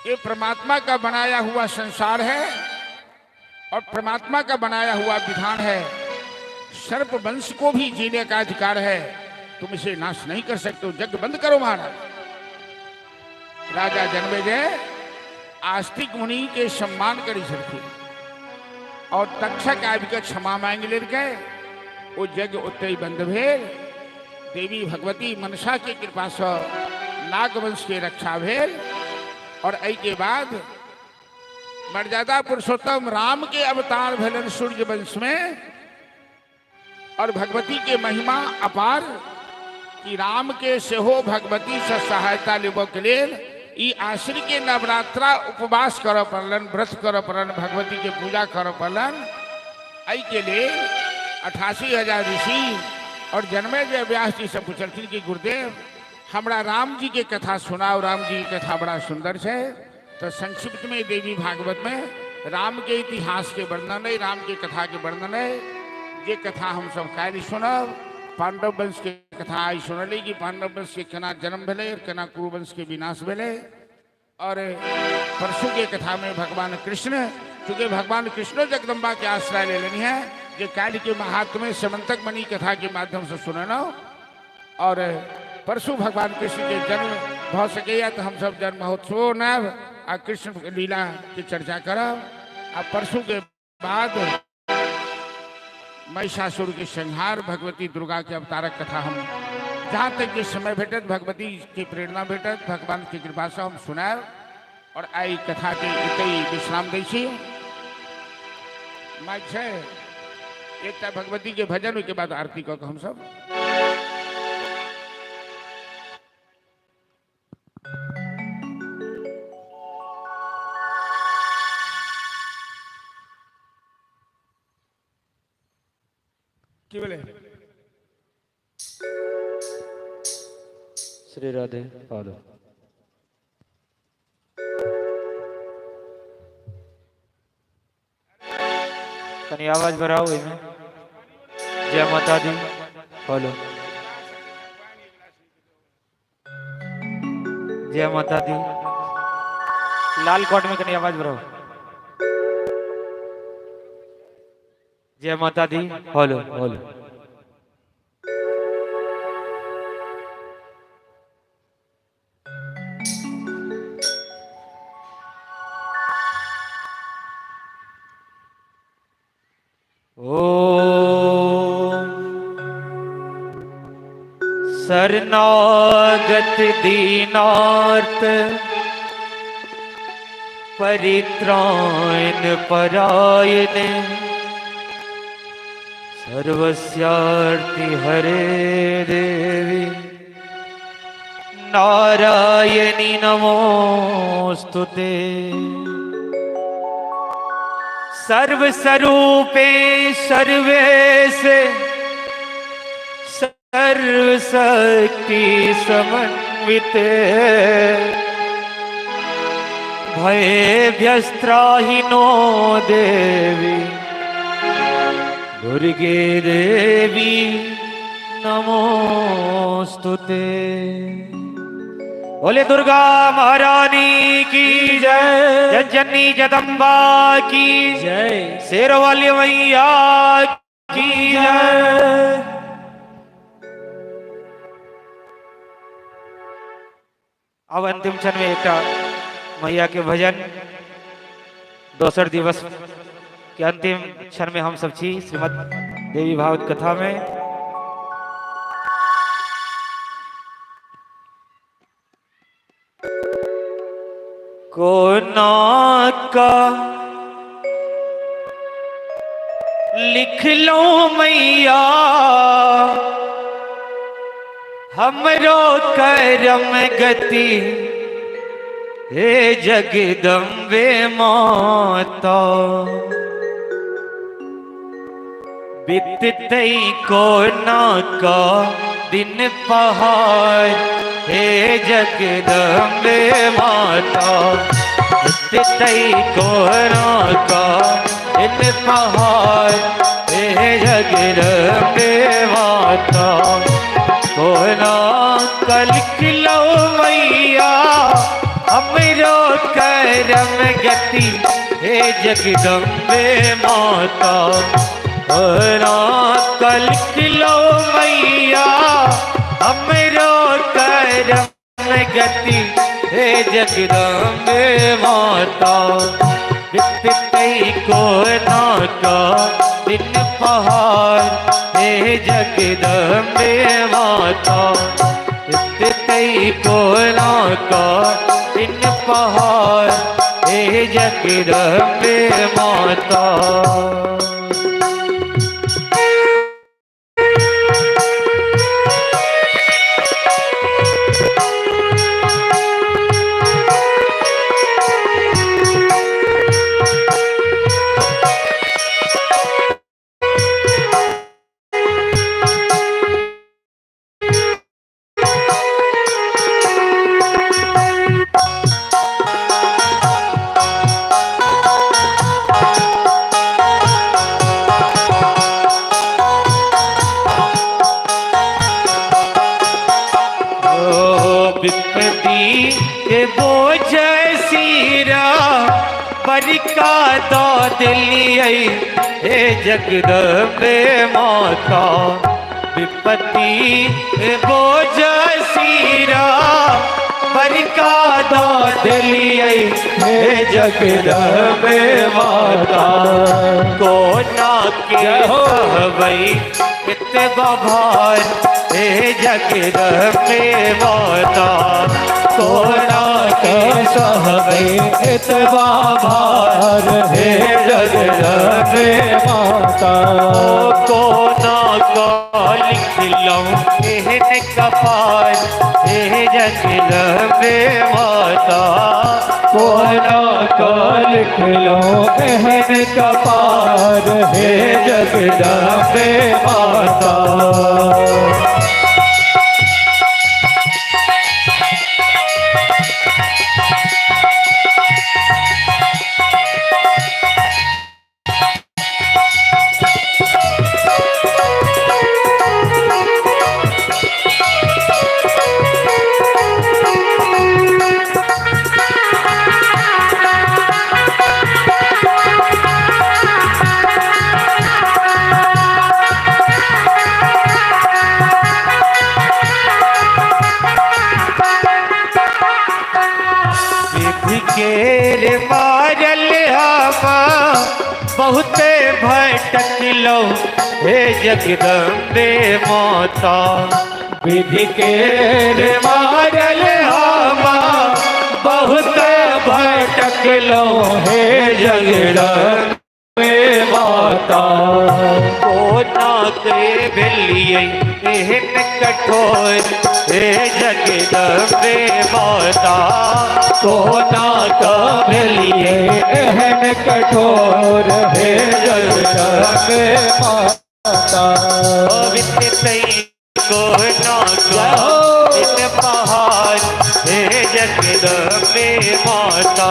ये परमात्मा का बनाया हुआ संसार है और परमात्मा का बनाया हुआ विधान है। सर्प वंश को भी जीने का अधिकार है, तुम इसे नाश नहीं कर सकते हो। यज्ञ बंद करो महाराज। राजा जन्मेजय आस्तिक मुनि के सम्मान करी सके और तक्षक आदि का क्षमा मांग ले गए। वो यज्ञ उत्ते ही बंद भेल। देवी भगवती मनसा की कृपा से नागवंश की रक्षा भेल और आई के बाद मर्यादा पुरुषोत्तम राम के अवतार भेलन सूर्य वंश में। और भगवती के महिमा अपार कि राम के सेहो भगवती से सहायता लेबो के लिए ई आश्री के नवरात्रा उपवास कर पड़लन, व्रत कर पड़लन, भगवती के पूजा कर पड़लन। आई के लिए 88,000 ऋषि और जन्मेजय व्यास जी से पूछलखिन कि गुरुदेव हमरा राम जी के कथा सुनाओ, राम जी की कथा बड़ा सुंदर है। तो संक्षिप्त में देवी भागवत में राम के इतिहास के वर्णन है, राम की कथा के वर्णन है। ये कथा हम सब कायली सुनब। पांडव वंश के कथा आई सुनली कि पांडव वंश के केना जन्म भेले और केना कुरुवंश के विनाश भेले। और परशु के कथा में भगवान कृष्ण, चूंकि भगवान कृष्ण जगदम्बा के आश्रय ले लेनी है, जो काल के महात्म्य समंतक मणि कथा के माध्यम से सुनना। और परशु भगवान कृष्ण के जन्म हो सके तो हम सब जन्म महोत्सव नव आ कृष्ण लीला की चर्चा करब। आ परशु के बाद महिषासुर के संहार, भगवती दुर्गा के अवतारक कथा हम जहाँ तक ये समय भेटत, भगवती की प्रेरणा भेटत, भगवान की कृपा से हम सुनाब। और आई कथा के इतई विश्राम दै छी। माइक छै एक भगवती के भजन के बाद आरती कऽ के हम सब की बोले। श्री राधे पादो। कनी आवाज बढ़ाओ इनमें। जय माता दी फॉलो। जय माता दी। लाल कोट में कनी आवाज बढ़ाओ। जय माता दी फॉलो फॉलो। शरणागत दीनार्थ परित्राण परायणे सर्वस्यार्ति हरे देवी नारायणी नमोस्तुते। सर्वस्वरूपे सर्वेशे सर्वशक्ति समन्विते भयेभ्यस्त्राहि नो देवी दुर्गे देवी नमोस्तुते। बोले दुर्गा महारानी की जय, जननी जगदम्बा की जय, शेरवाली मैया की जय। अब अंतिम क्षण में एक मैया के भजन दोसर दिवस के अंतिम क्षण में हम सब छी श्रीमद देवी भागवत कथा में। कोना का लिख लो मैया हमरो करम गति, हे जगदम्बे माता बीतते कोना का दिन पहाड़, हे जगदम्बे माता बीतते कोना का दिन पहाड़, हे जगदम्बे माता माता कोना कल खिलो मैया हमरो करम गति हे जगदम्बे माता कोना कल खिलो मैया हमरो करम गति हे जगदम्बे माता को नाका दिन पहाड़ हे जगदम्बे माता को नाका दिन पहाड़ हे जगदम्बे माता विपत्ति के बोझ सीरा बरिका दो दिलिए हे जगदम्बे माता विपत्ति के बोझ सीरा बरिका दो दिलिए हे जगदम्बे माता कोना के कहबई कितने बाभार हे जगदम्बे माता कोना के सहबे इतबा भार हे जगदम्बे माता कोना का लिख लूं एहन कपार हे जगदम्बे माता कोना का लिख लूं एहन कपार हे जगदम्बे माता केर मारल हम बहुते भटक लो हे जगदम्बे माता विधि केर मारल हम बहुते भटक लो हे जगदम्बे माता कोना के भेलिए एहन कठोर हे जगदम्बे माता कोना का भेलिए एहन कठोर हे जगदम्बे माता वित्त कोना का दिन पहाड़ हे जगदम्बे माता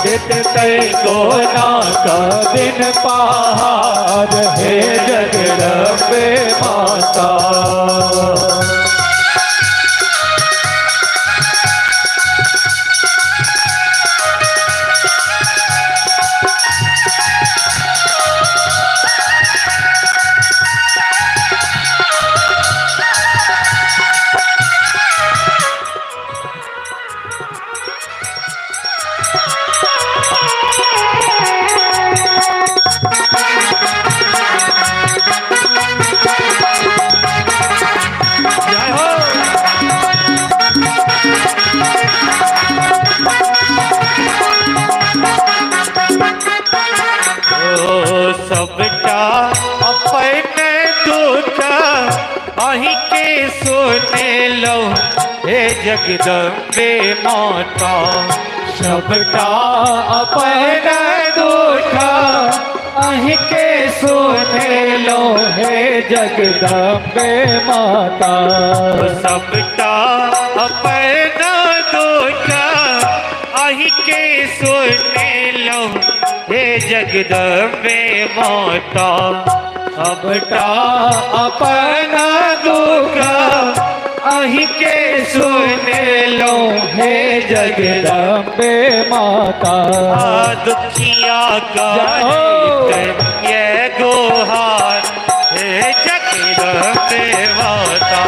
वित्त कोना का दिन पहाड़ हे जगदम्बे माता सबटा अपने दुख अही के सुने लो हे जगदम्बे माता सबटा अपने दुख अही के सुने लो हे जगदम्बे माता सबटा अपना दुख अही के सुने लो हे जगदम्बे माता अबटा अपना दुख अहि के सुन लो हे जगदम्बे माता। दुखिया का ये गोहार हे जगदम्बे माता।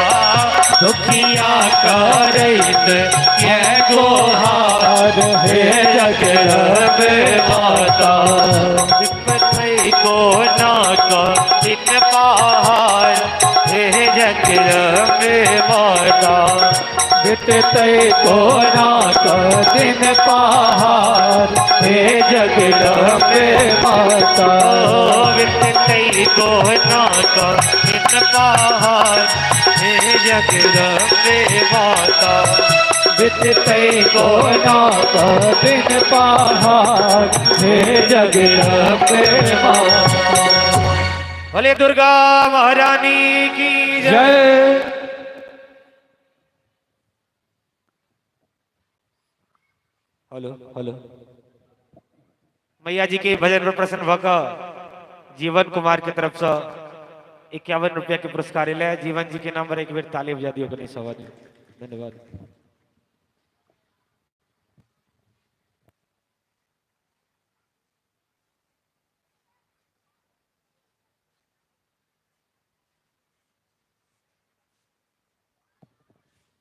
दुखिया का ये गोहार हे जगदम्बे माता। को ना का दिन पहाड़ हे जगदम्बे माता। बितते को ना का दिन पहाड़ हे जगदम्बे माता। बितते को ना का दिन पहाड़ हे जगदम्बे माता। बितते को ना का दिन पहाड़ हे जगदम्बे माता। भले दुर्गा महारानी की जय। Hello hello. मैया जी के भजन पर प्रसन्न भक जीवन कुमार की तरफ से 51 रुपया के पुरस्कार ले। जीवन जी के नाम पर एक बेर ताली बजा दियो कनी सवाल। धन्यवाद।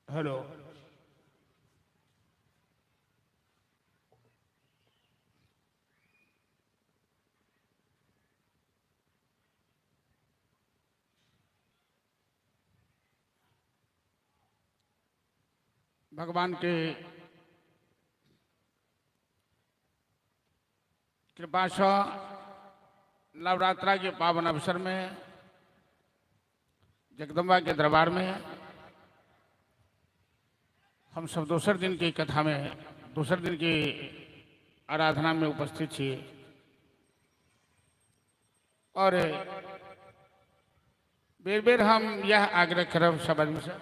हेलो। भगवान के कृपा से नवरात्रा के पावन अवसर में जगदम्बा के दरबार में हम सब दोसर दिन की कथा में दोसर दिन की आराधना में उपस्थित छी। और बेर बेर हम यह आग्रह करब सब आदमी से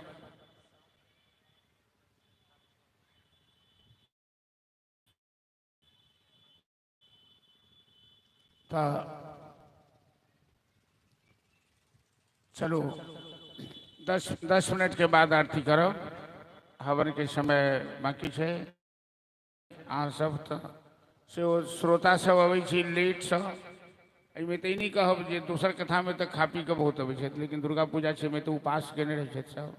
तो चलो 10 मिनट के बाद आरती करो। हवन के समय बाकी है। अहाँ सब तो से श्रोता सब अबै छी लेट से। एहिमे तो नहीं कहब जे दोसर कथा में तो खा पी के बहुत अबै छथि, लेकिन दुर्गा पूजा छै में तो उपास केने रहै छथि सब।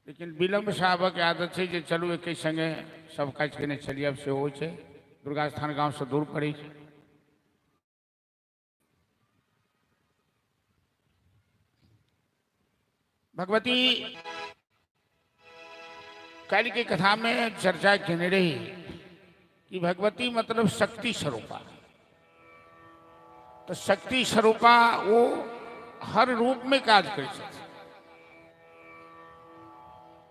लेकिन विलम्ब से आबऽ के आदत है जे चलू एक संगे सब काज केने चलिए। अब से हो छै दुर्गा स्थान गाँव से दूर पड़ै छै। भगवती कल की कथा में चर्चा केने रही कि भगवती मतलब शक्ति स्वरूपा। तो शक्ति स्वरूपा वो हर रूप में काज कर सकती।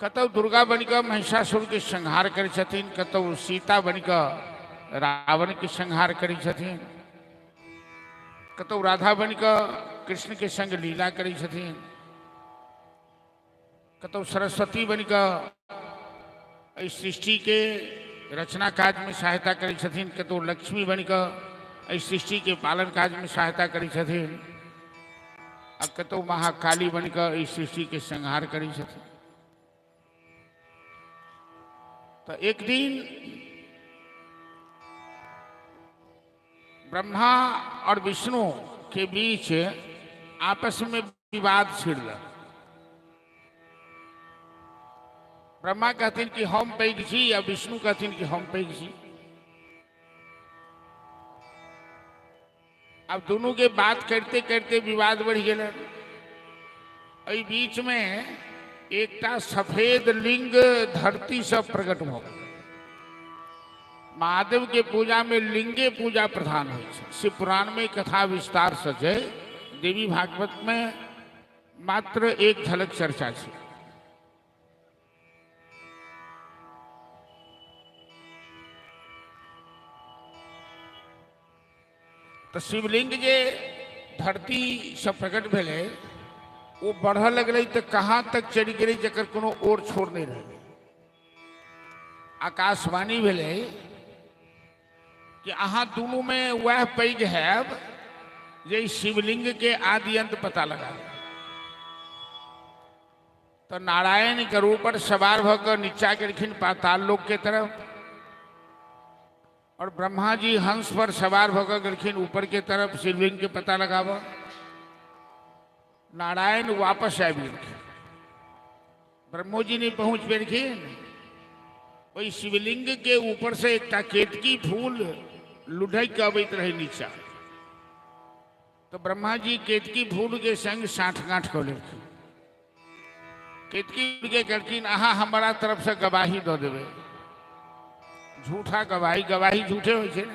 कतौ दुर्गा बनिका महिषासुर के संहार कर छथिन, कतौ सीता बनिका रावण के संहार करी छथिन, कतौ राधा बनिका कृष्ण के संग लीला करी छथिन, कतौ सरस्वती बनिका इस सृष्टि के रचना काज में सहायता करी छथिन, कतौ लक्ष्मी बनिका इस सृष्टि के पालन काज में सहायता करी छथिन, अब कतौ महाकाली बनिका इस सृष्टि के संहार करी छथिन। तो एक दिन ब्रह्मा और विष्णु के बीच आपस में विवाद छिड़ गया। ब्रह्मा कहथिन कि हम पैघ छी, या विष्णु कहथिन कि हम पैघ छी। अब दोनों के बात करते करते विवाद बढ़ गया। एहि बीच में एकटा सफेद लिंग धरती से प्रकट भ गेल। महादेव के पूजा में लिंगे पूजा प्रधान हो। शिव पुराण में कथा विस्तार से है, देवी भागवत में मात्र एक झलक चर्चा है। तो शिवलिंग जे धरती से प्रकट भेले वो बढ़ लगल तो कहाँ तक चढ़ गई जकर कोनो ओर छोड़ नहीं रहे। आकाशवाणी भेले कि अहाँ दोनों में वह पैघ है ये शिवलिंग के आदि अंत पता लगा। तो नारायण गरुड़ पर सवार होकर नीचा गिरखिन पाताल लोक के तरफ, और ब्रह्मा जी हंस पर सवार होकर गिरखिन ऊपर के तरफ शिवलिंग के पता लगावा। नारायण वापस आ भी, ब्रह्मो जी ने पहुंच बेरखिन वही शिवलिंग के ऊपर से एक केतकी फूल लुढ़क के अबैत रहे नीचा। तो ब्रह्मा जी केतकी फूल के संग साठ गांठ को लेखिन, केतकी के करकिन अहा हमारा तरफ से गवाही दो देवे। झूठा गवाही, गवाही झूठे हो छे,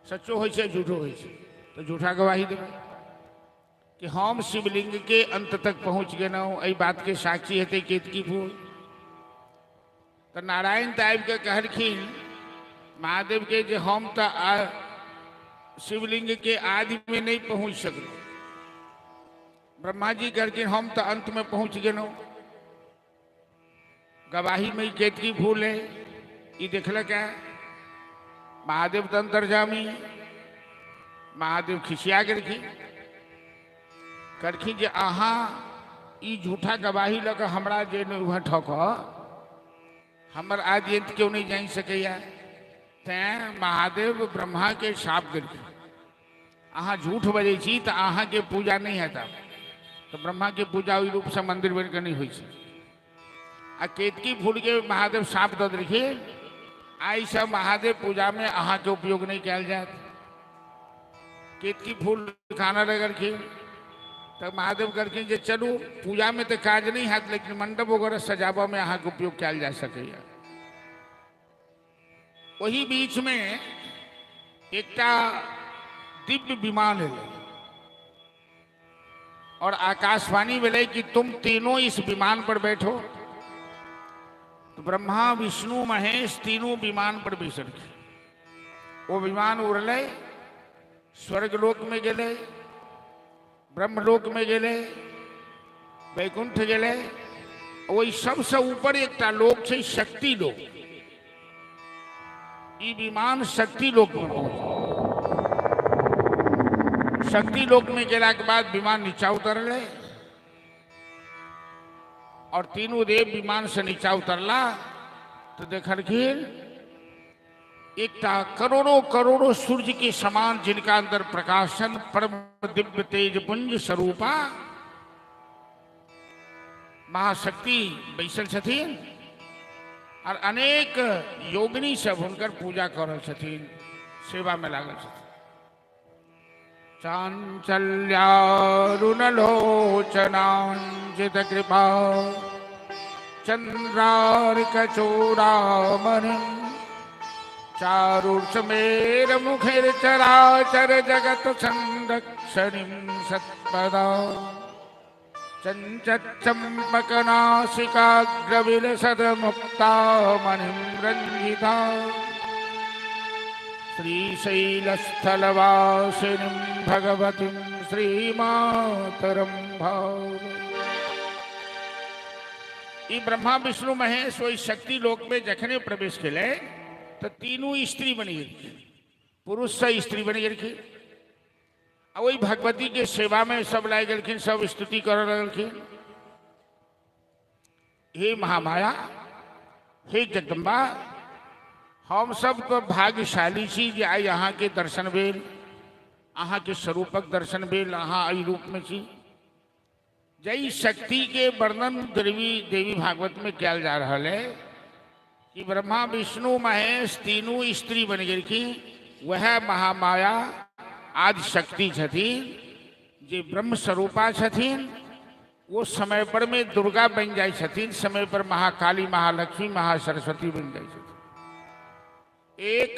सच्चो हो छे झूठो हो छे, तो झूठा गवाही देवे कि हम शिवलिंग के अंत तक पहुंच गए ना, यही बात के साक्षी हेते केतकी फूल। तो नारायण ताइब के कहलखिन महादेव के जे हम तो शिवलिंग के आदि में नहीं पहुंच सकते। ब्रह्मा जी कहलखिन हम तो अंत में पहुंच गए नो, गवाही में केतकी फूल है, ये देखल क्या। महादेव तो अंतर्जामी, महादेव खिसिया करखिन जे अहा ई झूठा गवाही लगा हमरा जे वह ठोक हमर आदि अंत क्यों नहीं जान सकैया। तैं महादेव ब्रह्मा के साप करके अहा झूठ बजे छी तो अहा के पूजा नहीं हेता। तो ब्रह्मा के पूजा ओई रूप से मंदिर बन के नहीं हुई छे। आ केतकी फूल के महादेव साप दे देखिए, आई सब महादेव पूजा में अहा के उपयोग नहीं किया जात। केतकी फूल खाना लगलखिन तो महादेव करके जे चलू पूजा में तो काज नहीं हाथ, लेकिन मंडप वगैरह सजावा में अहा के उपयोग किया जा सके। वही बीच में एक दिव्य विमान है और आकाशवाणी मिले कि तुम तीनों इस विमान पर बैठो। तो ब्रह्मा विष्णु महेश तीनों विमान पर बैठ गए। वो विमान उड़ले, स्वर्गलोक में गए, ब्रह्मलोक में गए, वैकुंठ गए। वही सबसे ऊपर एक लोक है शक्ति लोक। ये विमान शक्ति लोक में पहुंचे। शक्ति लोक में गेला के बाद विमान नीचा उतरले और तीनों देव विमान से नीचा उतरला तो देखलखिन एक करोड़ों करोड़ों सूर्य के समान जिनका अंदर प्रकाशन परम दिव्य तेज पुंज स्वरूपा महाशक्ति बैसल छथिन और अनेक योगिनी सब हुनकर पूजा कर छथिन, सेवा में लागल छथिन। चांचल्यारुणलोचनांजित कृपा चंद्रार्कचूड़ामणिं चारुर्षमेर मुखेर चराचर जगत संरक्षणीं सत्पदा चंचम्पकनासिकाग्रविलसद्मुक्तामणिं रंजिता श्रीशैलस्थलवासिनीं भगवतीं श्रीमातरं भावे। ये ब्रह्मा विष्णु महेश वही शक्ति लोक में जखने प्रवेश किले तो तीनों स्त्री बनी गई, पुरुष से स्त्री बनी गई। वही भगवती के सेवा में सब लाई गलखिन, सब स्तुति कर लगलखिन। हे महामाया, हे जगदम्बा, हम सब तो भाग्यशाली छी जे आई अहाँ के दर्शन भेल, अहाँ के स्वरूपक दर्शन भेल, अहाँ आई रूप में छी। जय शक्ति के वर्णन देवी भागवत में किया जा रहा है कि ब्रह्मा विष्णु महेश तीनों स्त्री बन गई थी। वह महामाया आदि शक्ति छथिन जे ब्रह्म स्वरूपा छथिन। वो समय पर में दुर्गा बन जाए छथिन, समय पर महाकाली, महालक्ष्मी, महासरस्वती बन जाए छथिन।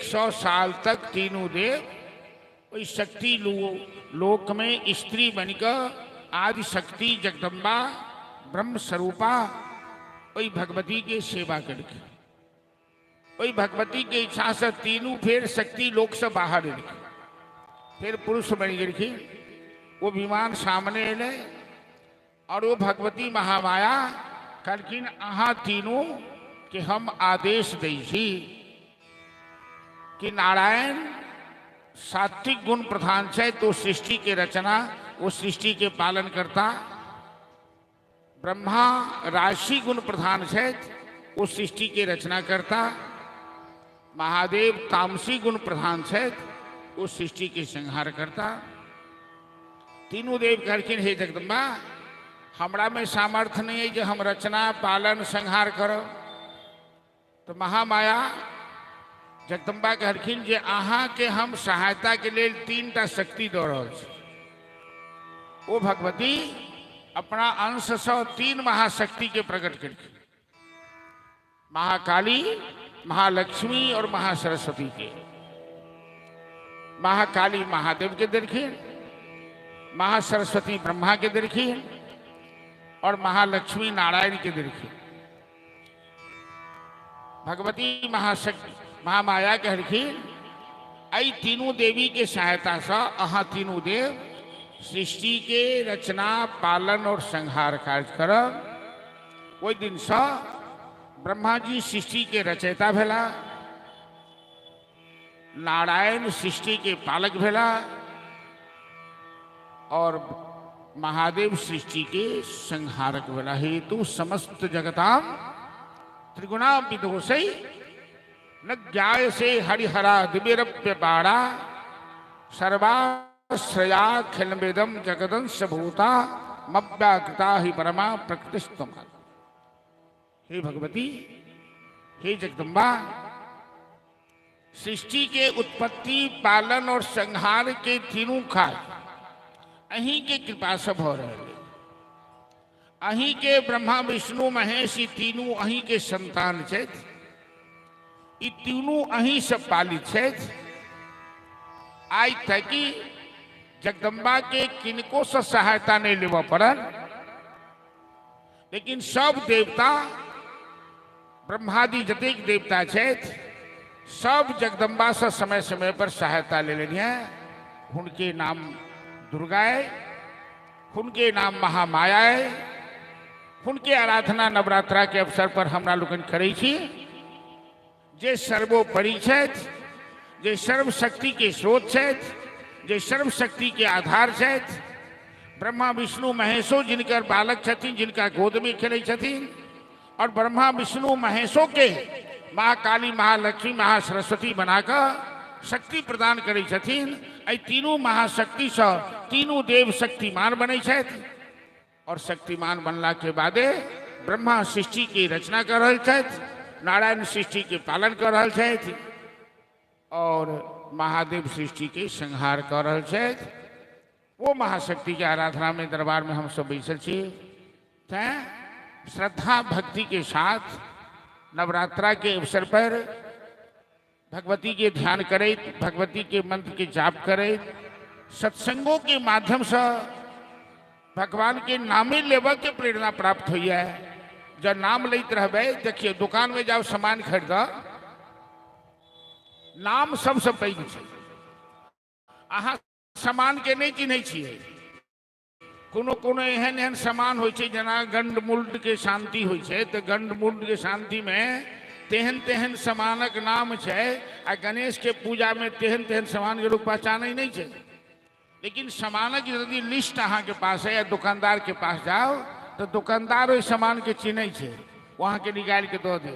100 साल तक तीनों देव वही शक्ति लोक में स्त्री बनकर आदि शक्ति जगदम्बा ब्रह्म स्वरूपा वही भगवती के सेवा करके, वही भगवती के इच्छा से तीनों फिर शक्ति लोक से बाहर निकले, फिर पुरुष बन गई। वो विमान सामने ले और वो भगवती महामाया कहलखिन अहाँ तीनों के हम आदेश दै छी कि नारायण सात्विक गुण प्रधान है तो सृष्टि के रचना, वो सृष्टि के पालन करता। ब्रह्मा राशि गुण प्रधान है, वो सृष्टि के रचना करता। महादेव तामसी गुण प्रधान है, वो सृष्टि के संहार करता। तीनों देव कहलखिन, हे जगदम्बा, हमरा में सामर्थ्य नहीं है जो हम रचना पालन संहार करो। तो महामाया जगदम्बा कहलखिन जे अहाँ के हम सहायता के लिए 3टा शक्ति दो रहल छी। वो भगवती अपना अंश से 3 महाशक्ति के प्रकट करके, महाकाली, महालक्ष्मी और महासरस्वती के। महाकाली महादेव के दरखिन, महासरस्वती ब्रह्मा के दरखिन और महालक्ष्मी नारायण के दरखिन। भगवती महाशक्ति महामाया कहलखिन, आई तीनों देवी के सहायता से अहाँ तीनों देव सृष्टि के रचना पालन और संहार कार्य करब। ओहि दिन से ब्रह्मा जी सृष्टि के रचयिता भेला, नारायण सृष्टि के पालक भेला और महादेव सृष्टि के संहारक भेला। हेतु समस्त जगताम त्रिगुणा विदोषई न ज्ञाय से हरिहरा दिव्यरप्य बाड़ा सर्वाश्रया खिलमेदम जगदंश भूता मव्याकृता ही परमा प्रकृतिस्तम। हे भगवती, हे जगदम्बा, सृष्टि के उत्पत्ति पालन और संहार के तीनों कार्य अहीं के कृपा से हो रहे। अहीं के ब्रह्मा विष्णु महेश ई तीनों अहीं के संतान छे। ई तीनों अहीं से पालित छे। आज तक जगदम्बा के किनको से सहायता नहीं लेवा पड़ल, लेकिन सब देवता ब्रह्मादि जतेक देवता छे सब जगदम्बा से समय समय पर सहायता ले लेनी है। उनके नाम दुर्गा है, उनके नाम महामाया है। उनके आराधना नवरात्रा के अवसर पर हमरा लोगन करै छी। जे सर्वोपरि छथि, जे सर्वशक्ति के स्रोत छथि, जे सर्वशक्ति के आधार छथि, ब्रह्मा विष्णु महेशो जिनकर बालक छथिन, जिनका गोद में खेलै छथिन, और ब्रह्मा विष्णु महेशों के महाकाली महालक्ष्मी महासरस्वती बनाकर शक्ति प्रदान करै छथिन। एहि तीनों महाशक्ति से तीनों देव शक्तिमान बनै छथि और शक्तिमान बनला के बादे ब्रह्मा सृष्टि की रचना कर रहल छथि, नारायण सृष्टि के पालन कर रहल छथि और महादेव सृष्टि के संहार कर रहल छथि। वो महाशक्ति के आराधना में दरबार में हम सब बैसल छी। श्रद्धा भक्ति के साथ नवरात्रा के अवसर पर भगवती के ध्यान करे, भगवती के मंत्र के जाप करे, सत्संगों के माध्यम से भगवान के नामे लेवा के प्रेरणा प्राप्त हुई है। जब नाम लेते रहबे, देखिए दुकान में जाओ सामान खरीद, नाम सबसे पैघ छै। अहाँ सामान के नहीं चिन्है छियै। कोनो कोनो एहन एहन सामान होइ छै जेना गंडमुल्ड के शांति होइ छै, तो गंडमुल्ड के शांति में तेहन तेहन सामानक नाम छै। आ गणेश के पूजा में तेहन तेहन सामान के लोग पहचानै नहीं छै। लेकिन सामानक यदि लिस्ट अहाँ के पास है या दुकानदार के पास जाओ तो दुकानदार उस सामान के चिन्है छै, वहाँ के निकाल के दो दे।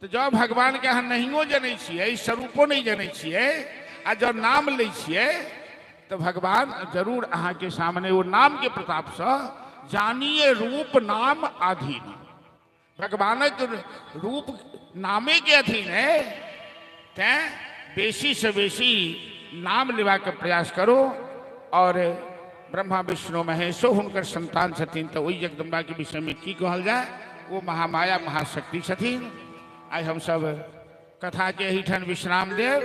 तो जब भगवान के अहाँ नहियो जनै छियै, स्वरूपो नहीं जनै छियै, आ जब नाम लै छियै तो भगवान जरूर अहाँ के सामने वो नाम के प्रताप से जानिए रूप नाम अधीन। भगवानक रूप नामे के अधीन है। तैं बेसी से बेसी नाम लेवा के प्रयास करो। और ब्रह्मा विष्णु महेशो हुनकर संतान छथिन, तो वही जगदम्बा के विषय में की कहल जाए, वो महामाया महाशक्ति छथिन। आज हम सब कथा के ही ठन विश्राम देव।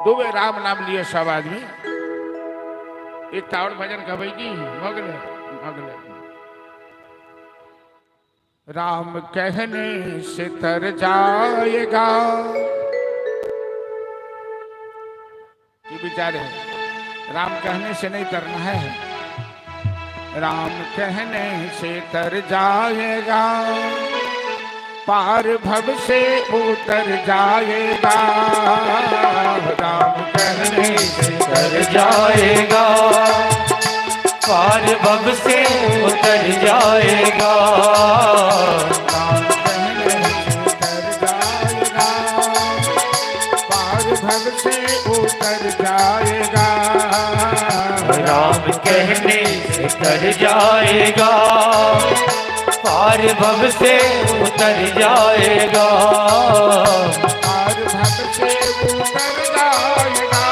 दुबे राम नाम लिए सब आदमी। एक टावर भजन गबै की भगले भगले। राम कहने से तर जाएगा, ये विचार है। राम कहने से नहीं तरना है, राम कहने से तर जाएगा, पार भव से उतर जाएगा। राम कहने से तर जाएगा, पार भव से उतर जाएगा। राम कहने से तर जाएगा, पार भव से उतर जाएगा। राम कहने से तर जाएगा, पार भव से उतर जाएगा। पार भव से उतर जाएगा,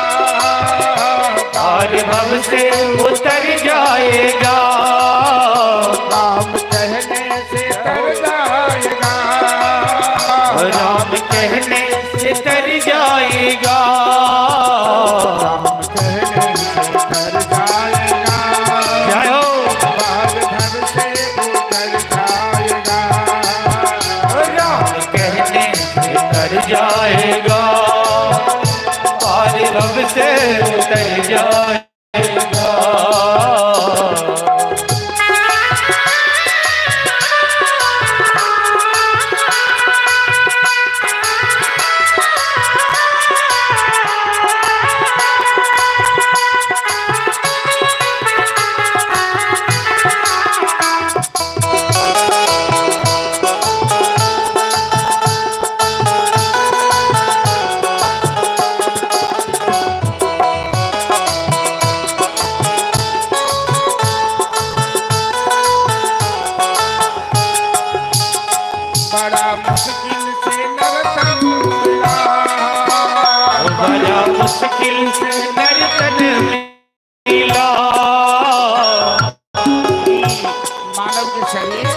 पार भव से उतर जाएगा। राम कहने से तर जाएगा, राम कहने से तर जाएगा। राम कहने से तर जाएगा, जय हो। पार भव से उतर जाएगा। राम कहने से तर जाएगा, पार भव से उतर जाएगा। बड़ा मुश्किल से नरतन मिला, बड़ा मुश्किल से नर्तन मिला। मानव के शरीर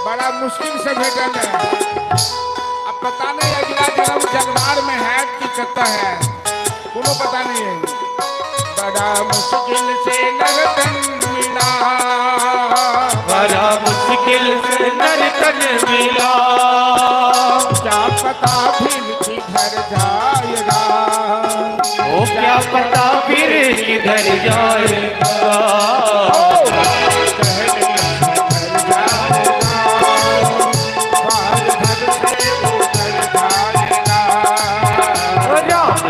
बड़ा मुश्किल से भेटल है। अब पता नहीं अगला जन्म जगवार में है कि कत्ता है, कोनो पता नहीं है। बड़ा मुश्किल से नरतन मिला, बड़ा मुश्किल से नर्तन मिला। क्या पता फिर किधर जाएगा, ओ क्या पता फिर किधर जाएगा।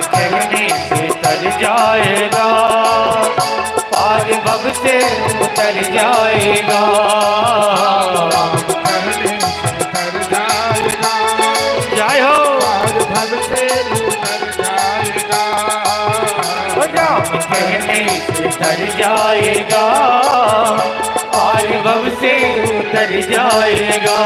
कहने से तर जाएगा, पार भव से उतर जाएगा। राम कहने से तर जाएगा, कहने से तर जाएगा, जय हो। पार भव से उतर जाएगा। राम कहने से तर जाएगा, पार भव से उतर जाएगा।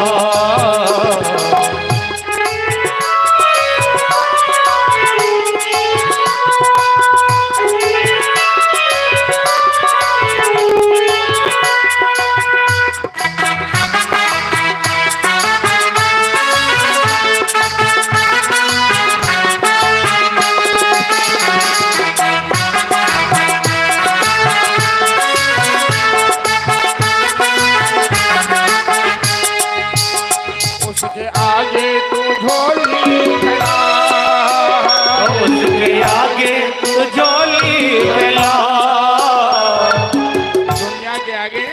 उसके आगे तू झोली फैला, उसके आगे तू झोली फैला। दुनिया के आगे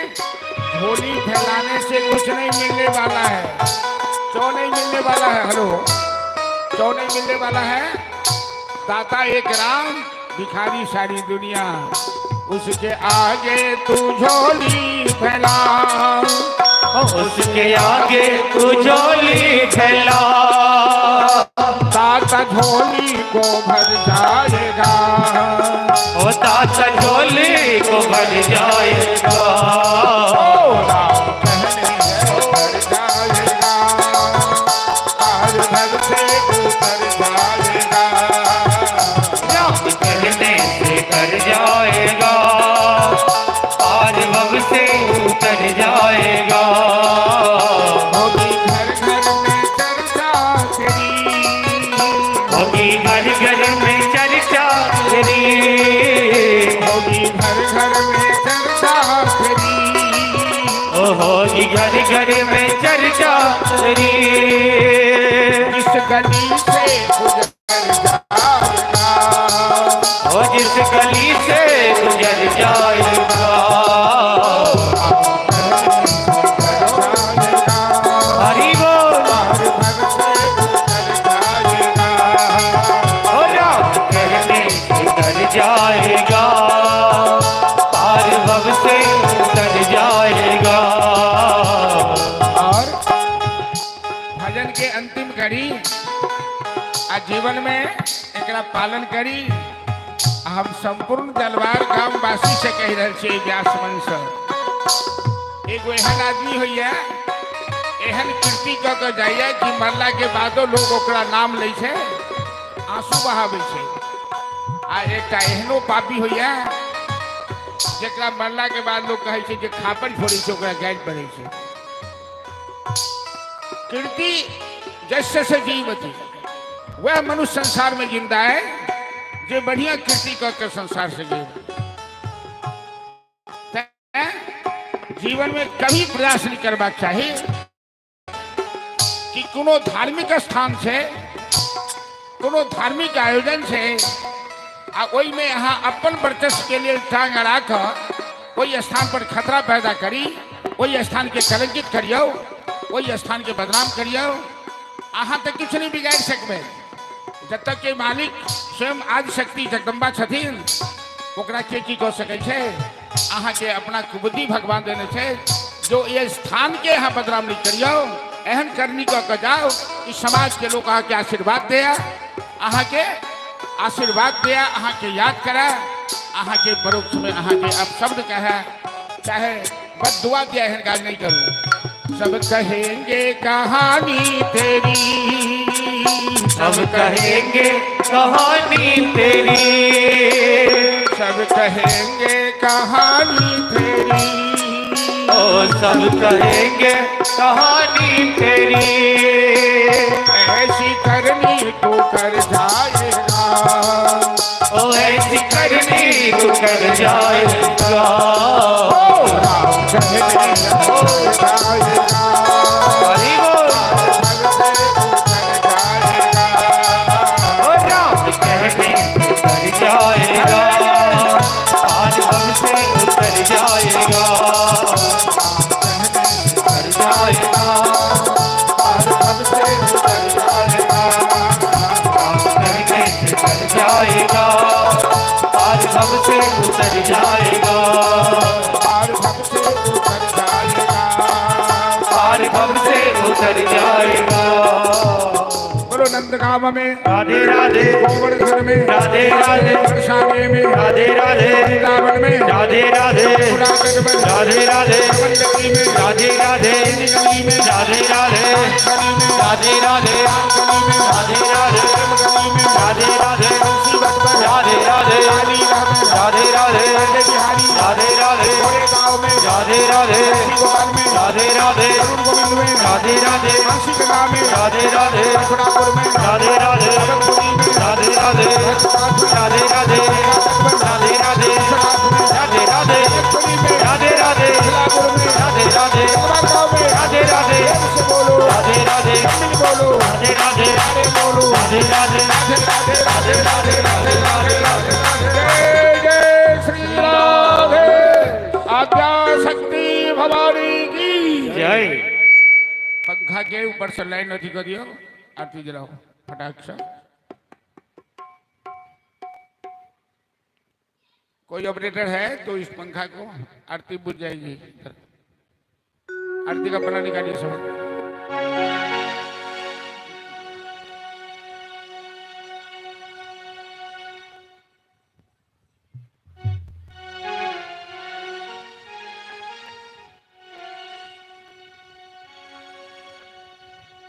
झोली फैलाने से कुछ नहीं मिलने वाला है। क्यों नहीं मिलने वाला है? हेलो, क्यों नहीं मिलने वाला है? दाता एक राम, भिखारी सारी दुनिया। उसके आगे तू झोली फैला, उसके आगे तू झोली फैला। दाता झोली को भर जाएगा, ओ दाता झोली को भर जाएगा। राम कहने से तर जाएगा, पार भव से उतर जाएगा। राम कहने से कर जाएगा, पार भव से उतर जाएगा। होगी घर घर में चर्चा तेरी, होगी घर घर में चर्चा तेरी, होगी घर घर में चर्चा तेरी। ओ होगी घर घर में चर्चा तेरी। इस गली से गुजर जाएगा, ओ जिस गली से गुजर जाएगा। हरि बोल। ओ राम कहने से कर जाएगा, पार भव से उतर जाएगा। और भजन के अंतिम कड़ी आ जीवन में एकरा पालन करी। हम संपूर्ण जलवार गांववासी से कह रहे छे व्यास मन से एगो एहन आदमी होइए, एहन कीर्ति क के जाइए कि मरला के बादो लोग ओकरा नाम लै छे, आंसू बहावे छे। आ एकटा एहनो पापी होइए जेकरा मरला के बाद लोग कहे छे जे खापर फोड़ी छे, ओकरा गाइड पड़े छे। कीर्ति जैसे से जीवती, वह मनुष्य संसार में जिंदा है जो बढ़िया कीर्ति करके संसार से जीव। जीवन में कभी प्रयास नहीं करना चाहिए कि कोनो धार्मिक स्थान से, कोनो धार्मिक आयोजन से आ ओई में यहाँ अपन वर्चस्व के लिए टांग अड़ा कर ओई स्थान पर खतरा पैदा करी, ओई स्थान के कलंकित करियो, ओई स्थान के बदनाम करियो। अहाँ तक कुछ नहीं बिगाड़ सकबे जब तक के मालिक स्वयं आदि शक्ति जगदम्बा छथिन, ओकरा के की कह सकै छे। अहाँ के अपना कुबुद्धि भगवान देने छे, जो ये स्थान के यहाँ बदनाम नहीं करियो, एहन करनी कह जाओ कि समाज के लोग अहाँ के आशीर्वाद दे, अहाँ के आशीर्वाद दे, अहाँ के याद करे, अहाँ के परोक्ष में अहाँ के अब शब्द कहे, चाहे बद्दुआ दिया एहन काज नहीं करूँ। सब कहेंगे कहानी तेरी, सब कहेंगे कहानी तेरी, सब कहेंगे कहानी तेरी, ओ सब कहेंगे कहानी तेरी। ऐसी करनी तू कर जाएगा, ओ ऐसी करनी तू कर जाएगा। राम कहने हो जाएगा, हरि बोल। ओ राम कहने उतर जाएगा, आज हमसे उतर जाएगा, उतर जाएगा, आज हमसे उतर जाएगा, कहने उतर जाएगा, आज हमसे उतर जाएगा, और हमसे उतर जाएगा, आज हमसे उतर जाएगा। बोलो नंदगांव में राधे राधे, गोवर्धन में राधे राधे, बरसाने में राधे राधे, वृंदावन में राधे राधे, पुरातन में राधे राधे, मंडली में राधे राधे, गली में राधे राधे, गली में राधे राधे, गली में राधे राधे, गली में राधे राधे, मुसीबत में राधे राधे, काली राम राधे राधे, राधे बिहारी राधे राधे, गोरे गांव में राधे राधे, गोपाल में राधे राधे, अरुण गोविंद में राधे राधे, काशी गंगा में राधे राधे, मथुरापुर में राधे राधे, भगतपुरी में राधे राधे, राधे राधे, राधे राधे, राधे राधे, राधे राधे, बिलासपुर में राधे राधे, गांव में राधे राधे, से बोलो राधे राधे, तमिल बोलो राधे राधे, अरे बोलो राधे राधे, राधे राधे राधे राधे, राधे राधे, जय जय श्री राधे आद्या शक्ति भवानी की जय। पंखा के ऊपर से लाइन अथी करियो, आरती जलाओ फटाक से। कोई ऑपरेटर है तो इस पंखा को आरती बुझ जाएगी। आरती का पन्ना निकालिए सब।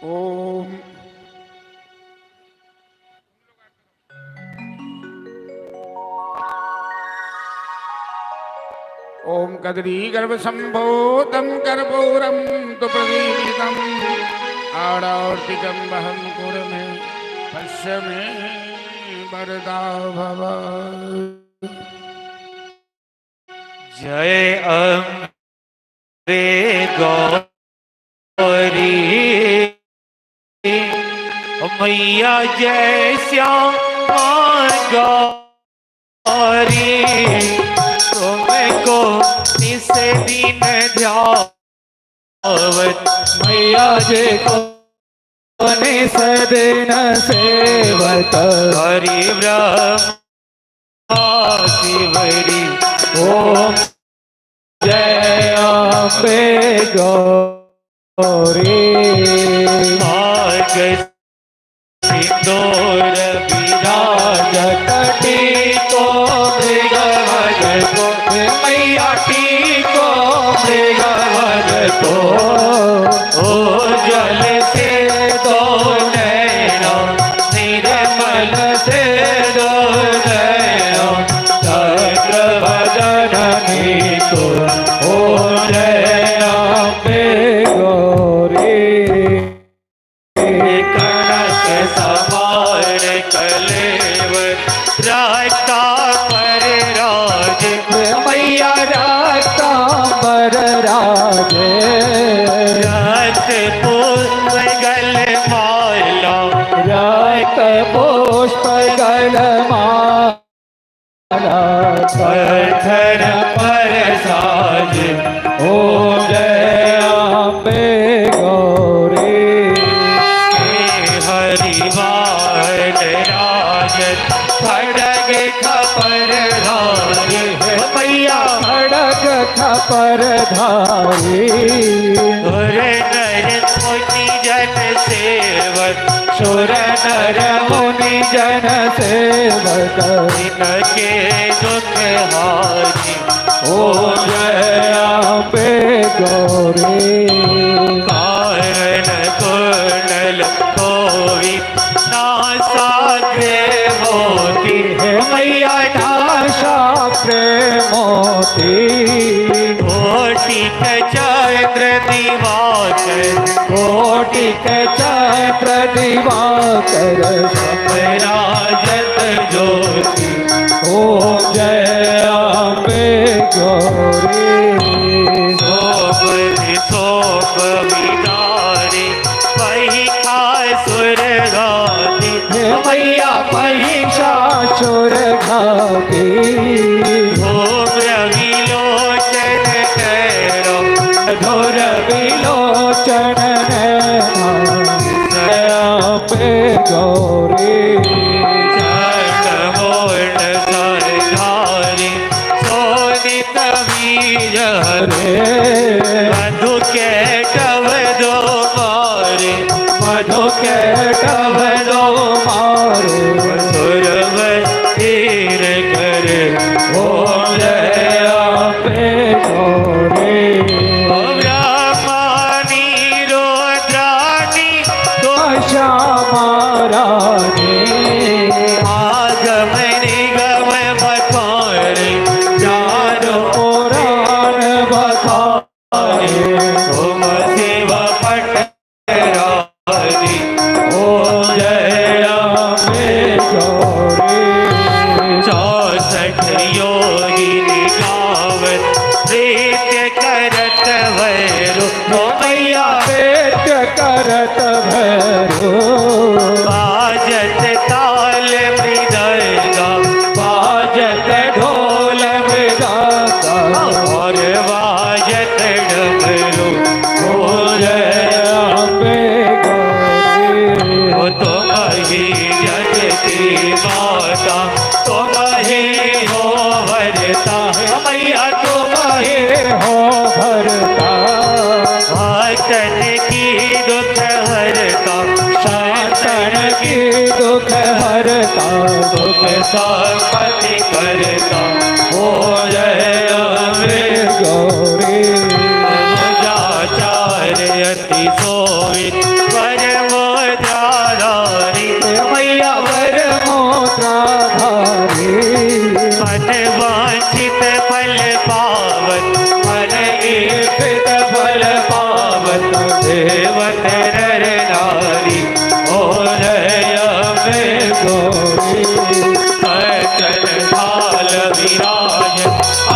ओम ओम कदरी गर्भ संभोतम कर्पूरम तो प्रदीपितम आड़ार्तिकम बहम कुरमे पश्य में वरदा भव। जय अम्बे गौरी मैया, जय श्यामा गौरी, तुमको निस दिन ध्यावत मैया, जय को निस दिन सेवत हरि ब्रह्म शिवरी ओम जय अम्बे गौरी भाग सिंदूर विराज जटटी को मृगवध को मैया टी को मृगवध को ओ जल से दो नैना निर्मल से दो नैना चक्र बदनी को ओ जय अम्बे गौरी कनक समान कलेव रास्ता पर राज मैया रास्तांबर राजे रत पुष्प गल माला रात पुष्प गलमाला पत्थर पर साज ओम जय अम्बे गौरी हरिवाण राज खड़ग खपर राज मैया खड़ग खपर धारी सुर नर मुनि जन सेवक सुर नर मुनि जन सेवक इनके दुख हारी ओम जय अम्बे गौरी कारण कुंडल कोवि नासाग्रे मोती मैया नाशा प्रेमोती कोटिक चंद्र दिवाकर कोटिक चक्र दिवाकर राजत ज्योति ओम जय अम्बे गौरी सोप सोप विदारे वही सुर गाती मैया महिषासुर घाती ओम रवि लोचन कैरो धुर विलोचन अम्बे गौरी चरणमोर्ण सरधारी सोनित वीर हरे मधु के कव दो मारे मधु के टब दो मारे सुरभ तीर करे ओम जय अम्बे गौरी ब्रह्मानी रुद्राणी तो श्यामा रानी आगम निगम बखारे जानो पुराण बखारे ओम शिव पट रानी ओम जय अम्बे गौरी 64 योगिनी गावत नृत्य करत भैरो मैया पेट करत भैरो बाजत ताल मृदंगा बाजत ढोल मृदंगा और बाजत डमरू ओम जय अम्बे गौरी ओ तुम ही जगती माता तुम ही हो भरता मैया तुम ही हो भरता भक्तन की दुख हरता शासन की दुख हरता दुख संपत्ति करता ओ जय अम्बे गौरी पूजाचार्य अति सोवित परमोद्धारी मैया वर मोत्राधारी मन वांछित फल पावत मन ईप्सित फल पावत देवत नर नारी ओ जय अम्बे गौरी अचल थाल विराज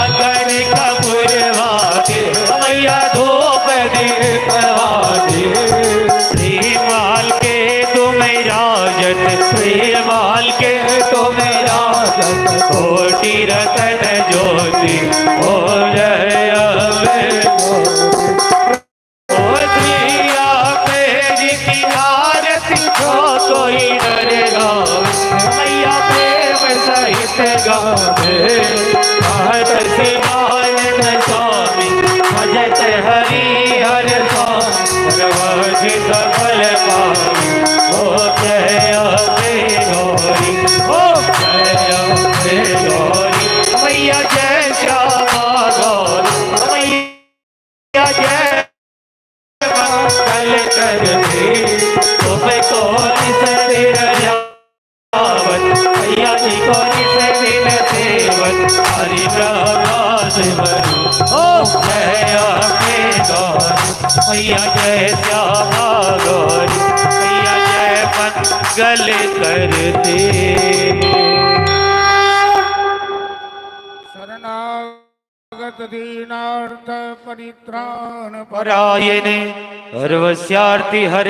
अगन कपूर वाके मैया धूप दीप वादी श्रीमाल के तुम राजत श्रीमाल के तुम राजत कोटि रतन ज्योति ओ जय अम्बे ओ प्रिया पेज की आरती को कोई डरेगा मैया प्रेम सहित गीत गावे कहत शिवानंद स्वामी भजत हरि हर स्वामी सफल पावी ओ जय गौरी ओ जय गौरी मैया जय श्यामा गौरी मैया जय मंगल करती तुम कौन शरीर जावत मैया जी कौन शरीर सेवत हरि प्रकाश बरु ओ जय गौरी मैया जय श्यामा गौरी मैया जय मंगल करती शरणागत दीनार्थ परित्राण परायणे सर्वस्यार्ति हरे